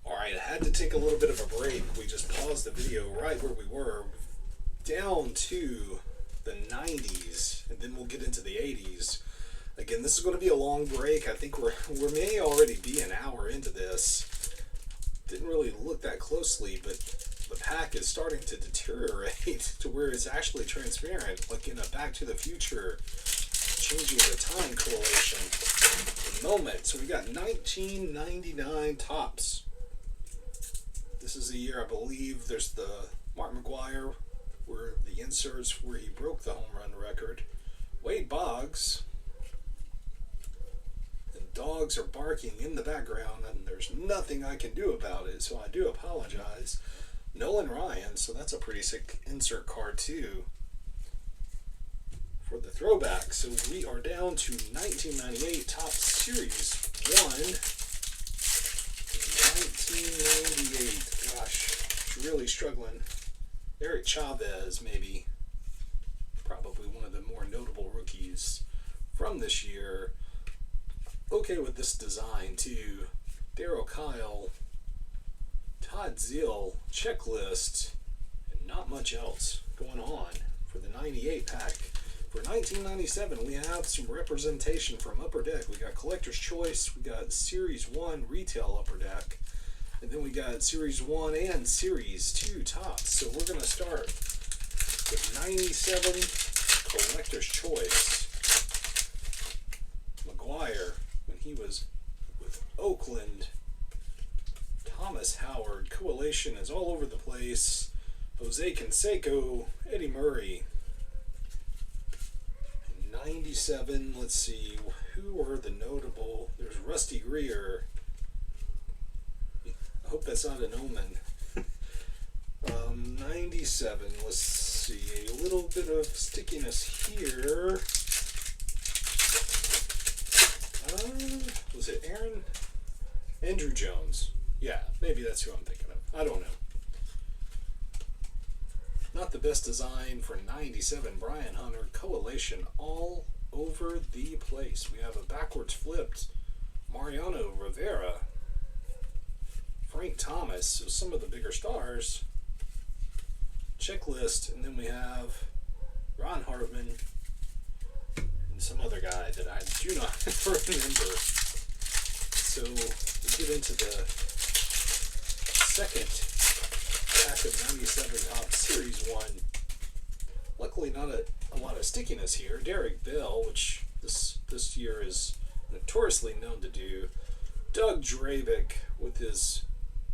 Alright, I had to take a little bit of a break. We just paused the video right where we were, down to the 90s, and then we'll get into the 80s. Again, this is going to be a long break. I think we may already be an hour into this. Didn't really look that closely, but the pack is starting to deteriorate to where it's actually transparent, like in a Back to the Future, changing the time correlation moment. So we got 1999 Tops. This is the year, I believe, there's the Mark McGwire, where the inserts where he broke the home run record. Wade Boggs. Dogs are barking in the background, and there's nothing I can do about it, so I do apologize. Nolan Ryan, so that's a pretty sick insert card too for the throwback. So we are down to 1998 Topps Series 1. 1998, gosh, really struggling. Eric Chavez, maybe, probably one of the more notable rookies from this year. Okay with this design too. Darryl Kyle, Todd Zeal, checklist, and not much else going on for the 98 pack. For 1997, we have some representation from Upper Deck. We got Collector's Choice, we got Series 1 Retail Upper Deck, and then we got Series 1 and Series 2 Tops. So we're going to start with 97 Collector's Choice. McGwire, when he was with Oakland. Thomas Howard. Coalition is all over the place. Jose Canseco. Eddie Murray. 97, let's see, who are the notable? There's Rusty Greer. I hope that's not an omen. 97, let's see, a little bit of stickiness here. Was it Aaron? Andrew Jones. Yeah, maybe that's who I'm thinking of. I don't know. Not the best design for 97. Brian Hunter. Coalition all over the place. We have a backwards flipped Mariano Rivera. Frank Thomas. So some of the bigger stars. Checklist. And then we have Ron Hartman. And some other guy that I do not remember. So we'll get into the second pack of 97 Topps Series 1. Luckily not a lot of stickiness here. Derek Bell, which this year is notoriously known to do. Doug Drabick with his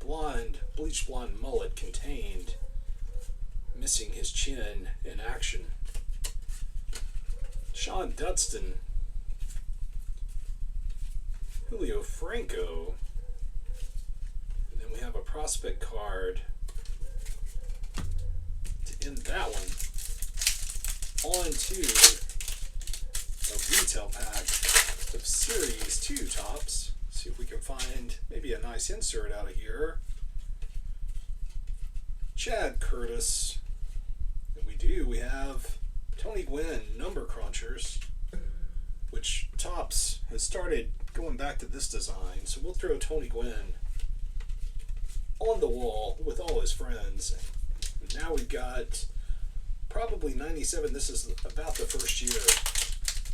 bleach blonde mullet contained, missing his chin in action. Sean Dudston. Julio Franco. And then we have a prospect card to end that one. On to a retail pack of Series 2 Tops. See if we can find maybe a nice insert out of here. Chad Curtis. And we do. We have Tony Gwynn, Number Crunchers, which Topps has started going back to this design. So we'll throw Tony Gwynn on the wall with all his friends. And now we've got probably 97. This is about the first year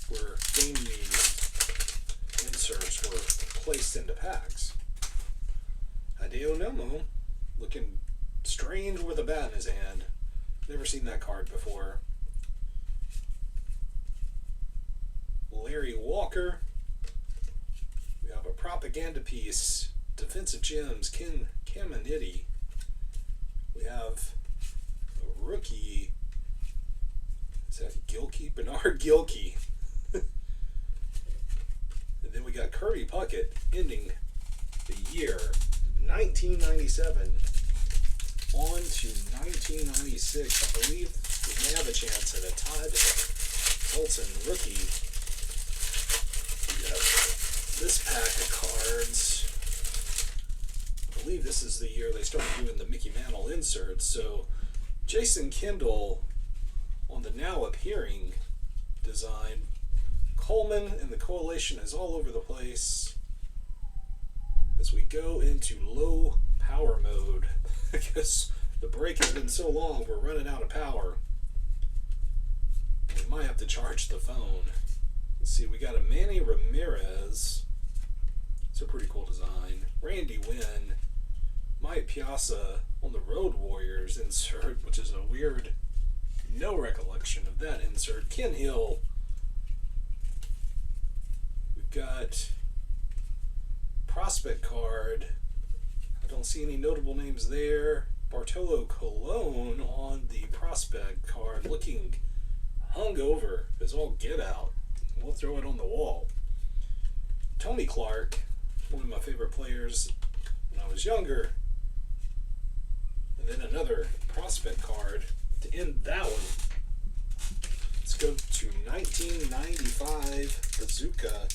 where game used inserts were placed into packs. Hideo Nomo, looking strange with a bat in his hand. Never seen that card before. Larry Walker. We have a propaganda piece defensive gems, Ken Caminiti. We have a rookie. Is that Gilkey? Bernard Gilkey. And then we got Kirby Puckett ending the year 1997 on to 1996. I believe we may have a chance at a Todd Helton rookie. We got this pack of cards. I believe this is the year they started doing the Mickey Mantle inserts. So Jason Kendall on the now appearing design. Coleman and the Coalition is all over the place as we go into low power mode. I guess the break has been so long, we're running out of power. We might have to charge the phone. Let's see, we got a Manny Ramirez. It's a pretty cool design. Randy Wynn. Mike Piazza on the Road Warriors insert, which is a weird, no recollection of that insert. Ken Hill. We've got prospect card. I don't see any notable names there. Bartolo Colon on the prospect card, looking hungover as all get out. We'll throw it on the wall. Tony Clark, one of my favorite players when I was younger. And then another prospect card to end that one. Let's go to 1995 Bazooka.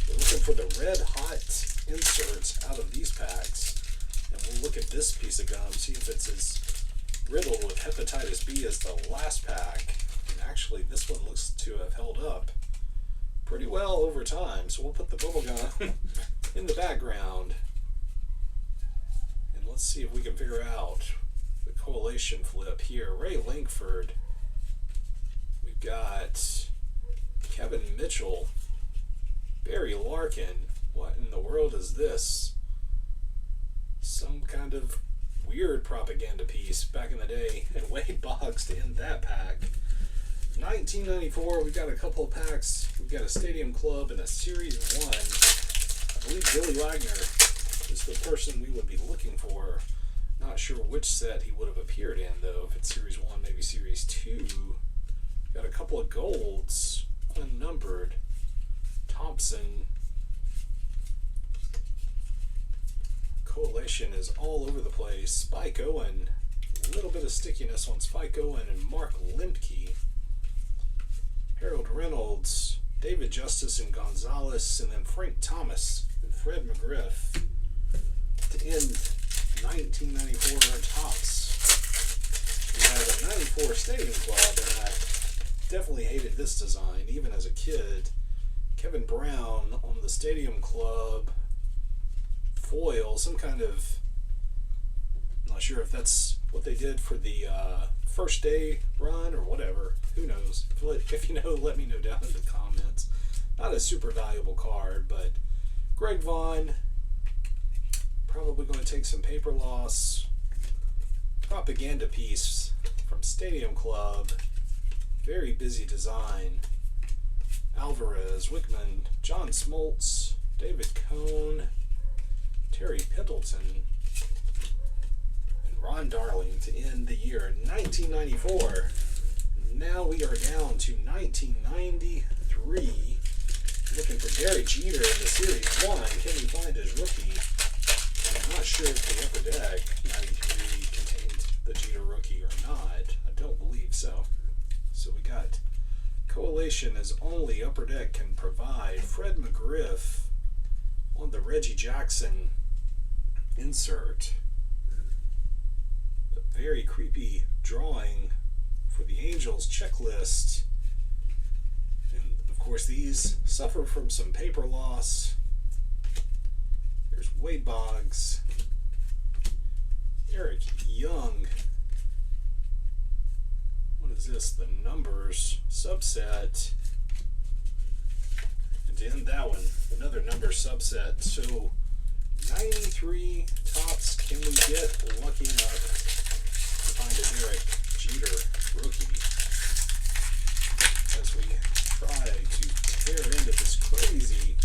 We're looking for the red hot inserts out of these packs. And we'll look at this piece of gum, see if it's as riddled with hepatitis B as the last pack. And actually, this one looks to have held up pretty well over time. So we'll put the bubble gum in the background. And let's see if we can figure out the Coalition flip here. Ray Langford. We've got Kevin Mitchell. Barry Larkin. What in the world is this? Some kind of weird propaganda piece back in the day. And Wade Boggs to end that pack. 1994, we've got a couple of packs. We've got a Stadium Club and a Series 1. I believe Billy Wagner is the person we would be looking for. Not sure which set he would have appeared in, though. If it's Series 1, maybe Series 2. Got a couple of golds, unnumbered. Thompson. Coalition is all over the place. Spike Owen. A little bit of stickiness on Spike Owen and Mark Lemke. Harold Reynolds. David Justice and Gonzalez. And then Frank Thomas and Fred McGriff. To end 1994 Topps. We had a 94 Stadium Club, and I definitely hated this design, even as a kid. Kevin Brown on the Stadium Club foil, some kind of, I'm not sure if that's what they did for the first day run or whatever. Who knows? If you know, let me know down in the comments. Not a super valuable card, but Greg Vaughn, probably going to take some paper loss. Propaganda piece from Stadium Club. Very busy design. Alvarez, Wickman, John Smoltz, David Cohn, Terry Pendleton, and Ron Darling to end the year 1994. Now we are down to 1993. Looking for Derek Jeter in the Series 1. Can we find his rookie? I'm not sure if the Upper Deck 93 contained the Jeter rookie or not. I don't believe so. So we got Coalition as only Upper Deck can provide. Fred McGriff on the Reggie Jackson insert. A very creepy drawing for the Angels checklist. And of course these suffer from some paper loss. There's Wade Boggs, Eric Young. What is this? The numbers subset. And to end that one, another number subset. So 93 Topps. Can we get lucky enough to find a Derek Jeter rookie as we try to tear into this crazy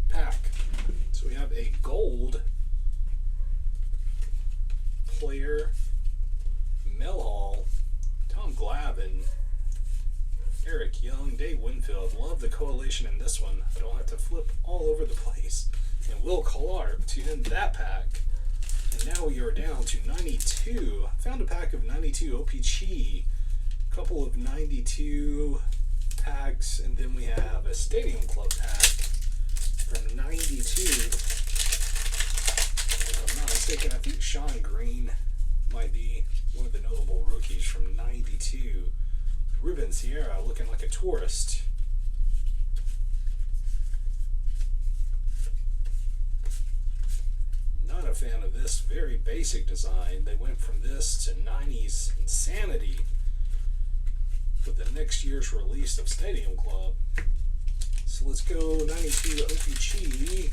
pack? So we have a gold correlation in this one. I don't have to flip all over the place. And Will Clark to end that pack. And now we are down to 92. Found a pack of 92 OPC, a couple of 92 packs, and then we have a Stadium Club pack from 92. If I'm not mistaken, I think Sean Green might be one of the notable rookies from 92. Ruben Sierra looking like a tourist. Not a fan of this very basic design. They went from this to 90s Insanity with the next year's release of Stadium Club. So let's go 92 OPC.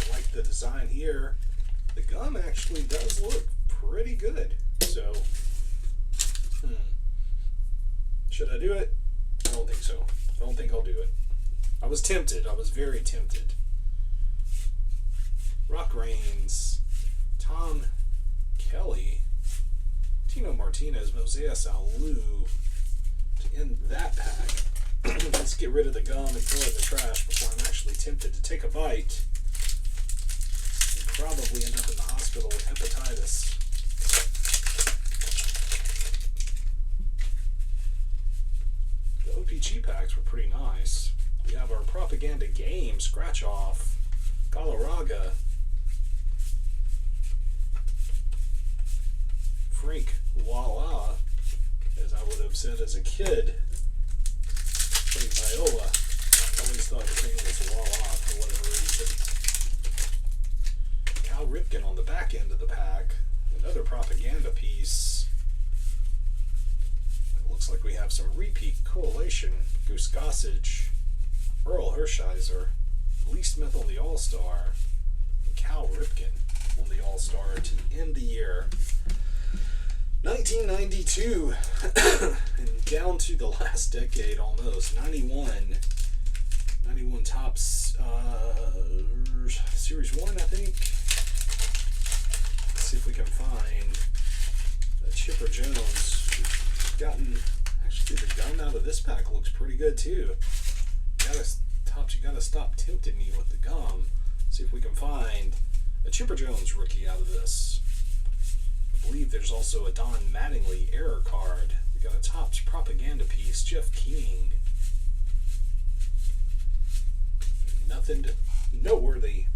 I like the design here. The gum actually does look pretty good. So, should I do it? I don't think so. I don't think I'll do it. I was tempted. I was very tempted. Rock Reigns, Tom Kelly, Tino Martinez, Mosias Alou to end that pack. Let's get rid of the gum and throw it in the trash before I'm actually tempted to take a bite and probably end up in the hospital with hepatitis. The OPG packs were pretty nice. We have our Propaganda Game scratch off, Galarraga, Frank Voila, as I would have said as a kid. Frank Viola. I always thought his name was Voila for whatever reason. Cal Ripken on the back end of the pack. Another propaganda piece. It looks like we have some repeat Coalition. Goose Gossage, Earl Hershiser, Lee Smith on the All-Star, and Cal Ripken on the All-Star to end the year. 1992, and down to the last decade almost. 91 Topps Series 1, I think. Let's see if we can find Chipper Jones. We've gotten, actually, the gum out of this pack looks pretty good too. Topps, you gotta stop tempting me with the gum. See if we can find a Chipper Jones rookie out of this. I believe there's also a Don Mattingly error card. We got a Topps propaganda piece, Jeff King. Nothing noteworthy.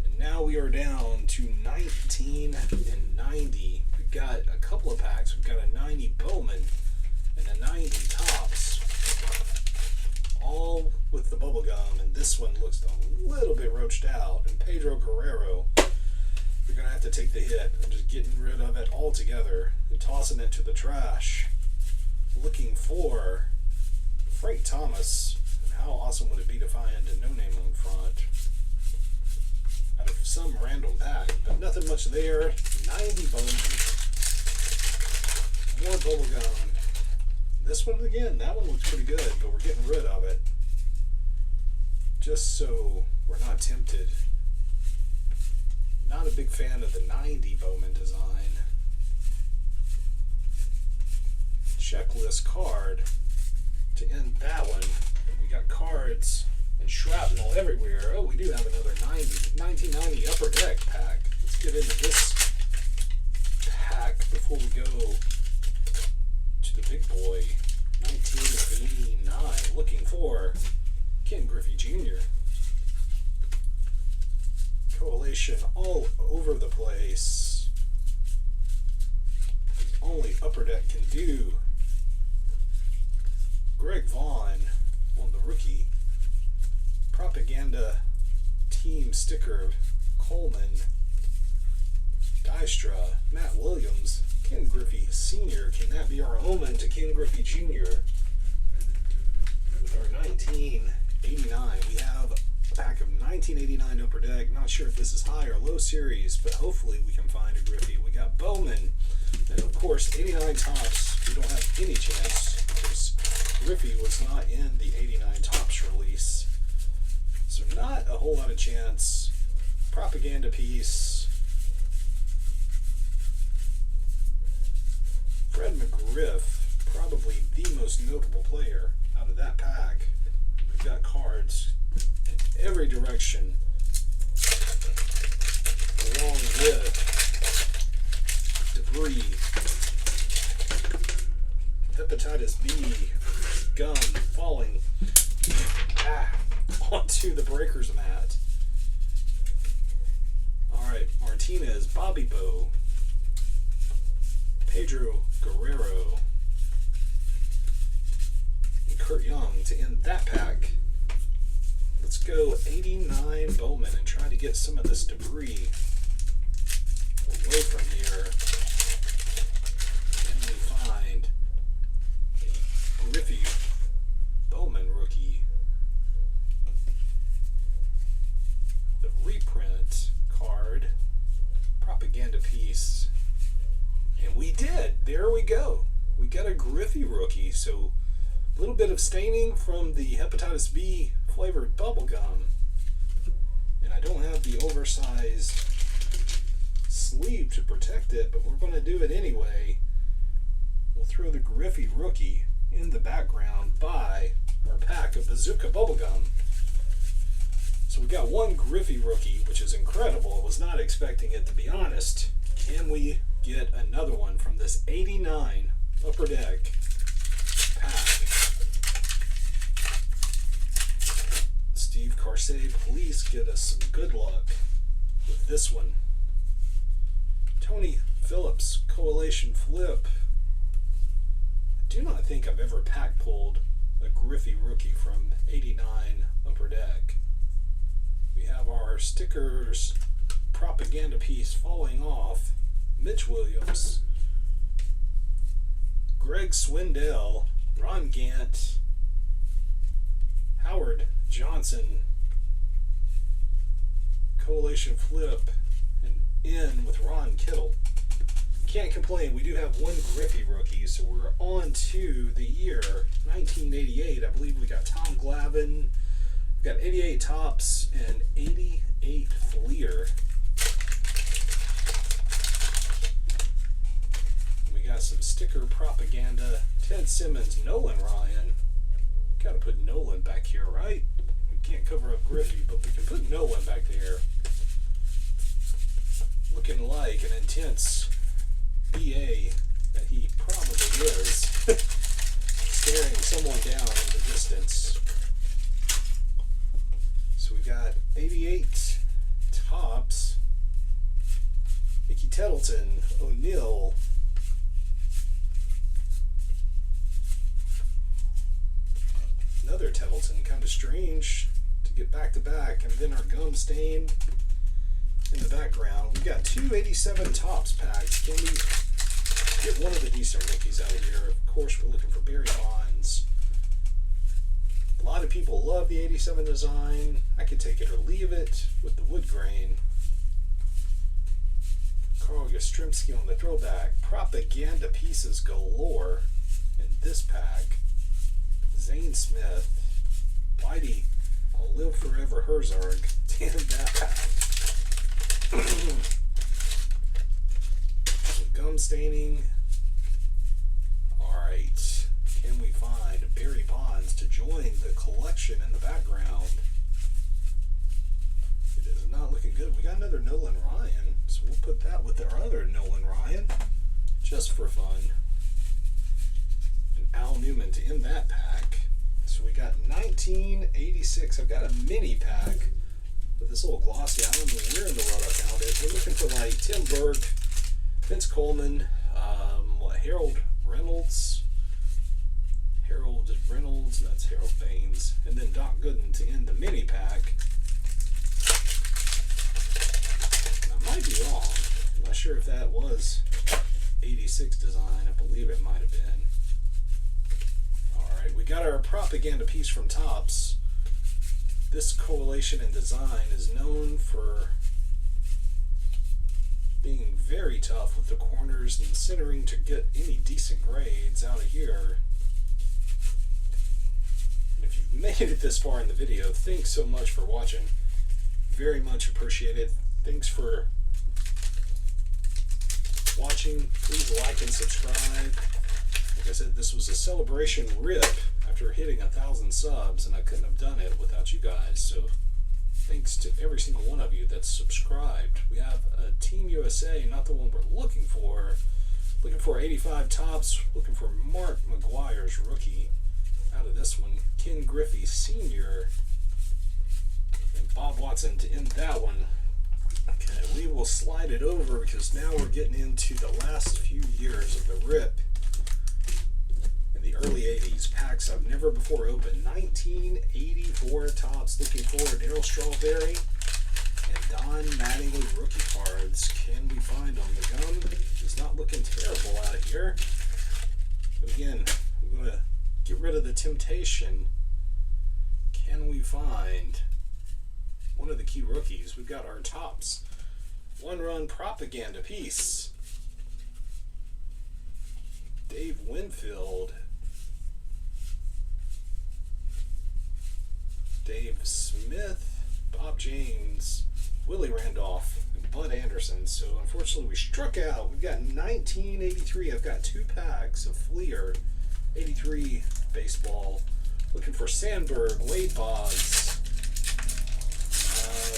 And now we are down to 19 and 90. We've got a couple of packs. We've got a 90 Bowman and a 90 Topps. All with the bubble gum, and this one looks a little bit roached out. And Pedro Guerrero. We're going to have to take the hit and just getting rid of it altogether and tossing it to the trash. Looking for Frank Thomas. And how awesome would it be to find a no-name on front out of some random pack. But nothing much there. 90 Bowman. More bubblegum. This one again, that one looks pretty good, but we're getting rid of it. Just so we're not tempted. Not a big fan of the 90 Bowman design. Checklist card to end that one. And we got cards and shrapnel everywhere. Oh, we do have another 1990 Upper Deck pack. Let's get into this pack before we go to the big boy. 1989. Looking for Ken Griffey Jr. Coalition all over the place. Only Upper Deck can do. Greg Vaughn on the rookie. Propaganda team sticker. Coleman. Dystra. Matt Williams. Ken Griffey Sr. Can that be our omen to Ken Griffey Jr.? With our 1989, we have a pack of 1989 Upper Deck. Not sure if this is high or low series, but hopefully we can find a Griffey. We got Bowman, and of course 89 Topps. We don't have any chance because Griffey was not in the 89 Topps release, so not a whole lot of chance. Propaganda piece. Fred McGriff, probably the most notable player out of that pack. We've got cards in every direction, along with debris, hepatitis B, gum falling onto the breaker's mat. Alright, Martinez, Bobby Bo, Pedro Guerrero, and Kurt Young to end that pack. Let's go 89 Bowman and try to get some of this debris away from here. And we find a Griffey Bowman rookie. The reprint card, propaganda piece. And we did. There we go. We got a Griffey rookie. So a little bit of staining from the hepatitis B flavored bubble gum. And I don't have the oversized sleeve to protect it, but we're going to do it anyway. We'll throw the Griffey rookie in the background by our pack of Bazooka bubblegum. So we got one Griffey rookie, which is incredible. I was not expecting it, to be honest. Can we get another one from this 89 Upper Deck pack? Steve Carsey, please get us some good luck with this one. Tony Phillips, Coalition Flip. I do not think I've ever pack pulled a Griffey rookie from 89 Upper Deck. We have our stickers propaganda piece falling off. Mitch Williams, Greg Swindell, Ron Gant, Howard Johnson, Coalition Flip, and in with Ron Kittle. Can't complain. We do have one Griffey rookie, so we're on to the year 1988. I believe we got Tom Glavine. We've got 88 Topps and 88 Fleer. We got some sticker propaganda. Ted Simmons, Nolan Ryan. Gotta put Nolan back here, right? We can't cover up Griffey, but we can put Nolan back there. Looking like an intense BA that he probably is. Staring someone down in the distance. So we got 88 Topps. Mickey Tettleton, O'Neal. Another Tettleton, kind of strange to get back to back, and then our gum stained in the background. We got two 87 Topps packs. Can we get one of the decent rookies out of here? Of course, we're looking for Barry Bonds. A lot of people love the 87 design. I could take it or leave it with the wood grain. Carl Yastrzemski on the throwback. Propaganda pieces galore in this pack. Zane Smith, Whitey, I'll live forever, Herzog. Damn that pack. Some gum staining. Alright, can we find Barry Bonds to join the collection in the background? It is not looking good. We got another Nolan Ryan, so we'll put that with our other Nolan Ryan, just for fun. Al Newman to end that pack. So we got 1986. I've got a mini pack with this little glossy. I don't know where in the world I found it. We're looking for like Tim Burke, Vince Coleman, Harold Reynolds. That's Harold Baines. And then Doc Gooden to end the mini pack. And I might be wrong. I'm not sure if that was 86 design. I believe it might have been. Alright, we got our propaganda piece from Topps. This Coalition and design is known for being very tough with the corners and centering to get any decent grades out of here. And if you've made it this far in the video, thanks so much for watching. Very much appreciated. Thanks for watching. Please like and subscribe. Like I said, this was a celebration rip after hitting 1,000 subs, and I couldn't have done it without you guys. So thanks to every single one of you that's subscribed. We have a Team USA, not the one we're looking for. Looking for 85 tops. Looking for Mark McGuire's rookie out of this one. Ken Griffey Sr. and Bob Watson to end that one. Okay, we will slide it over because now we're getting into the last few years of the RIP in the early 80s. Packs I've never before opened. 1984 tops. Looking for Darryl Strawberry and Don Mattingly rookie cards. Can we find them? The gum is not looking terrible out here. But again, I'm going to get rid of the temptation. Can we find one of the key rookies? We've got our tops. One run propaganda piece. Dave Winfield. Dave Smith. Bob James. Willie Randolph. And Bud Anderson. So unfortunately we struck out. We've got 1983. I've got 2 packs of Fleer 83 baseball. Looking for Sandberg, Wade Boggs.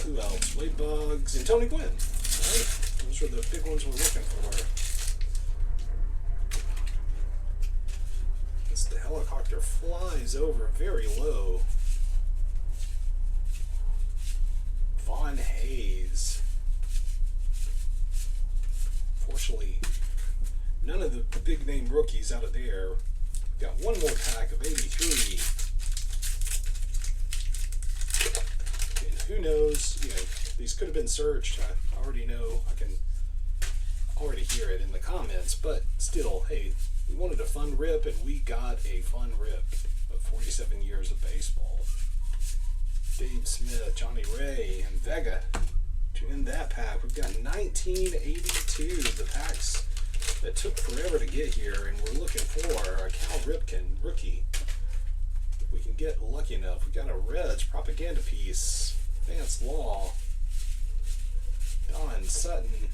Who else? Wade Boggs and Tony Gwynn. Right? Those are the big ones we're looking for. As the helicopter flies over very low. Von Hayes. Fortunately, none of the big name rookies out of there. Got one more pack of 83. And who knows, these could have been searched. I already know. I can already hear it in the comments. But still, hey, we wanted a fun rip, and we got a fun rip of 47 years of baseball. Dave Smith, Johnny Ray, and Vega to end that pack. We've got 1982, the packs that took forever to get here, and we're looking for a Cal Ripken rookie. If we can get lucky enough, we got a Reds propaganda piece. Vance Law, Don Sutton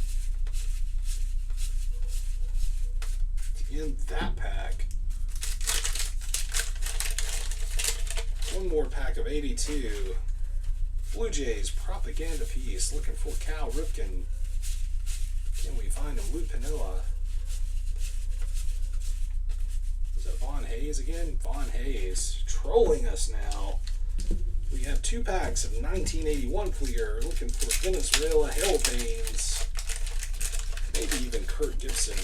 to end that pack. One more pack of 82. Blue Jays propaganda piece. Looking for Cal Ripken. Can we find him? Lou Piniella. Is that Von Hayes again? Von Hayes trolling us now. We have 2 packs of 1981 Fleer. Looking for Venezuela, Harold Baines, maybe even Kurt Gibson.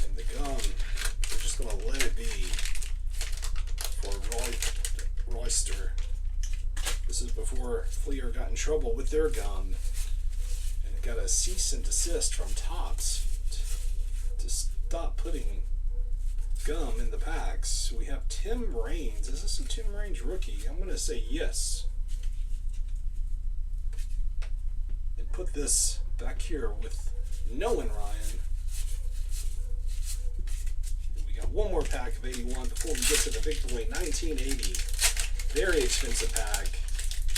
And the gum, we're just going to let it be for Royster. This is before Fleer got in trouble with their gum. And it got a cease and desist from Topps to stop putting gum in the packs. So we have Tim Raines. Is this a Tim Raines rookie? I'm going to say yes. And put this back here with Nolan Ryan. And we got one more pack of 81 before we get to the big boy 1980. Very expensive pack.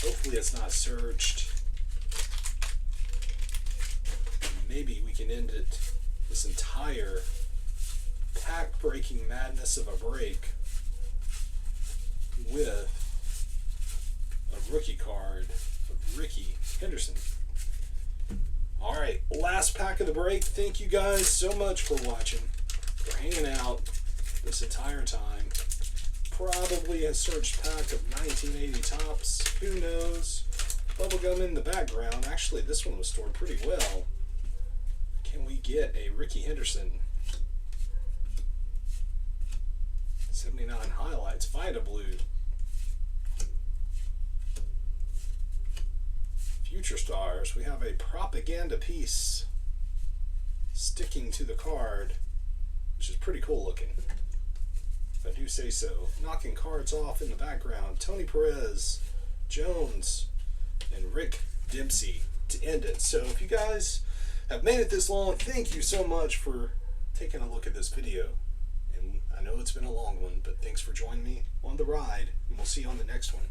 Hopefully it's not searched. Maybe we can end it, this entire pack-breaking madness of a break, with a rookie card of Ricky Henderson. Alright, last pack of the break. Thank you guys so much for watching, for hanging out this entire time. Probably a searched pack of 1980 Topps. Who knows? Bubblegum in the background. Actually, this one was stored pretty well. Can we get a Ricky Henderson? 79 highlights, Vita Blue. Future Stars, we have a propaganda piece sticking to the card, which is pretty cool looking, if I do say so. Knocking cards off in the background, Tony Perez, Jones, and Rick Dempsey to end it. So if you guys have made it this long, thank you so much for taking a look at this video. And I know it's been a long one, but thanks for joining me on the ride, and we'll see you on the next one.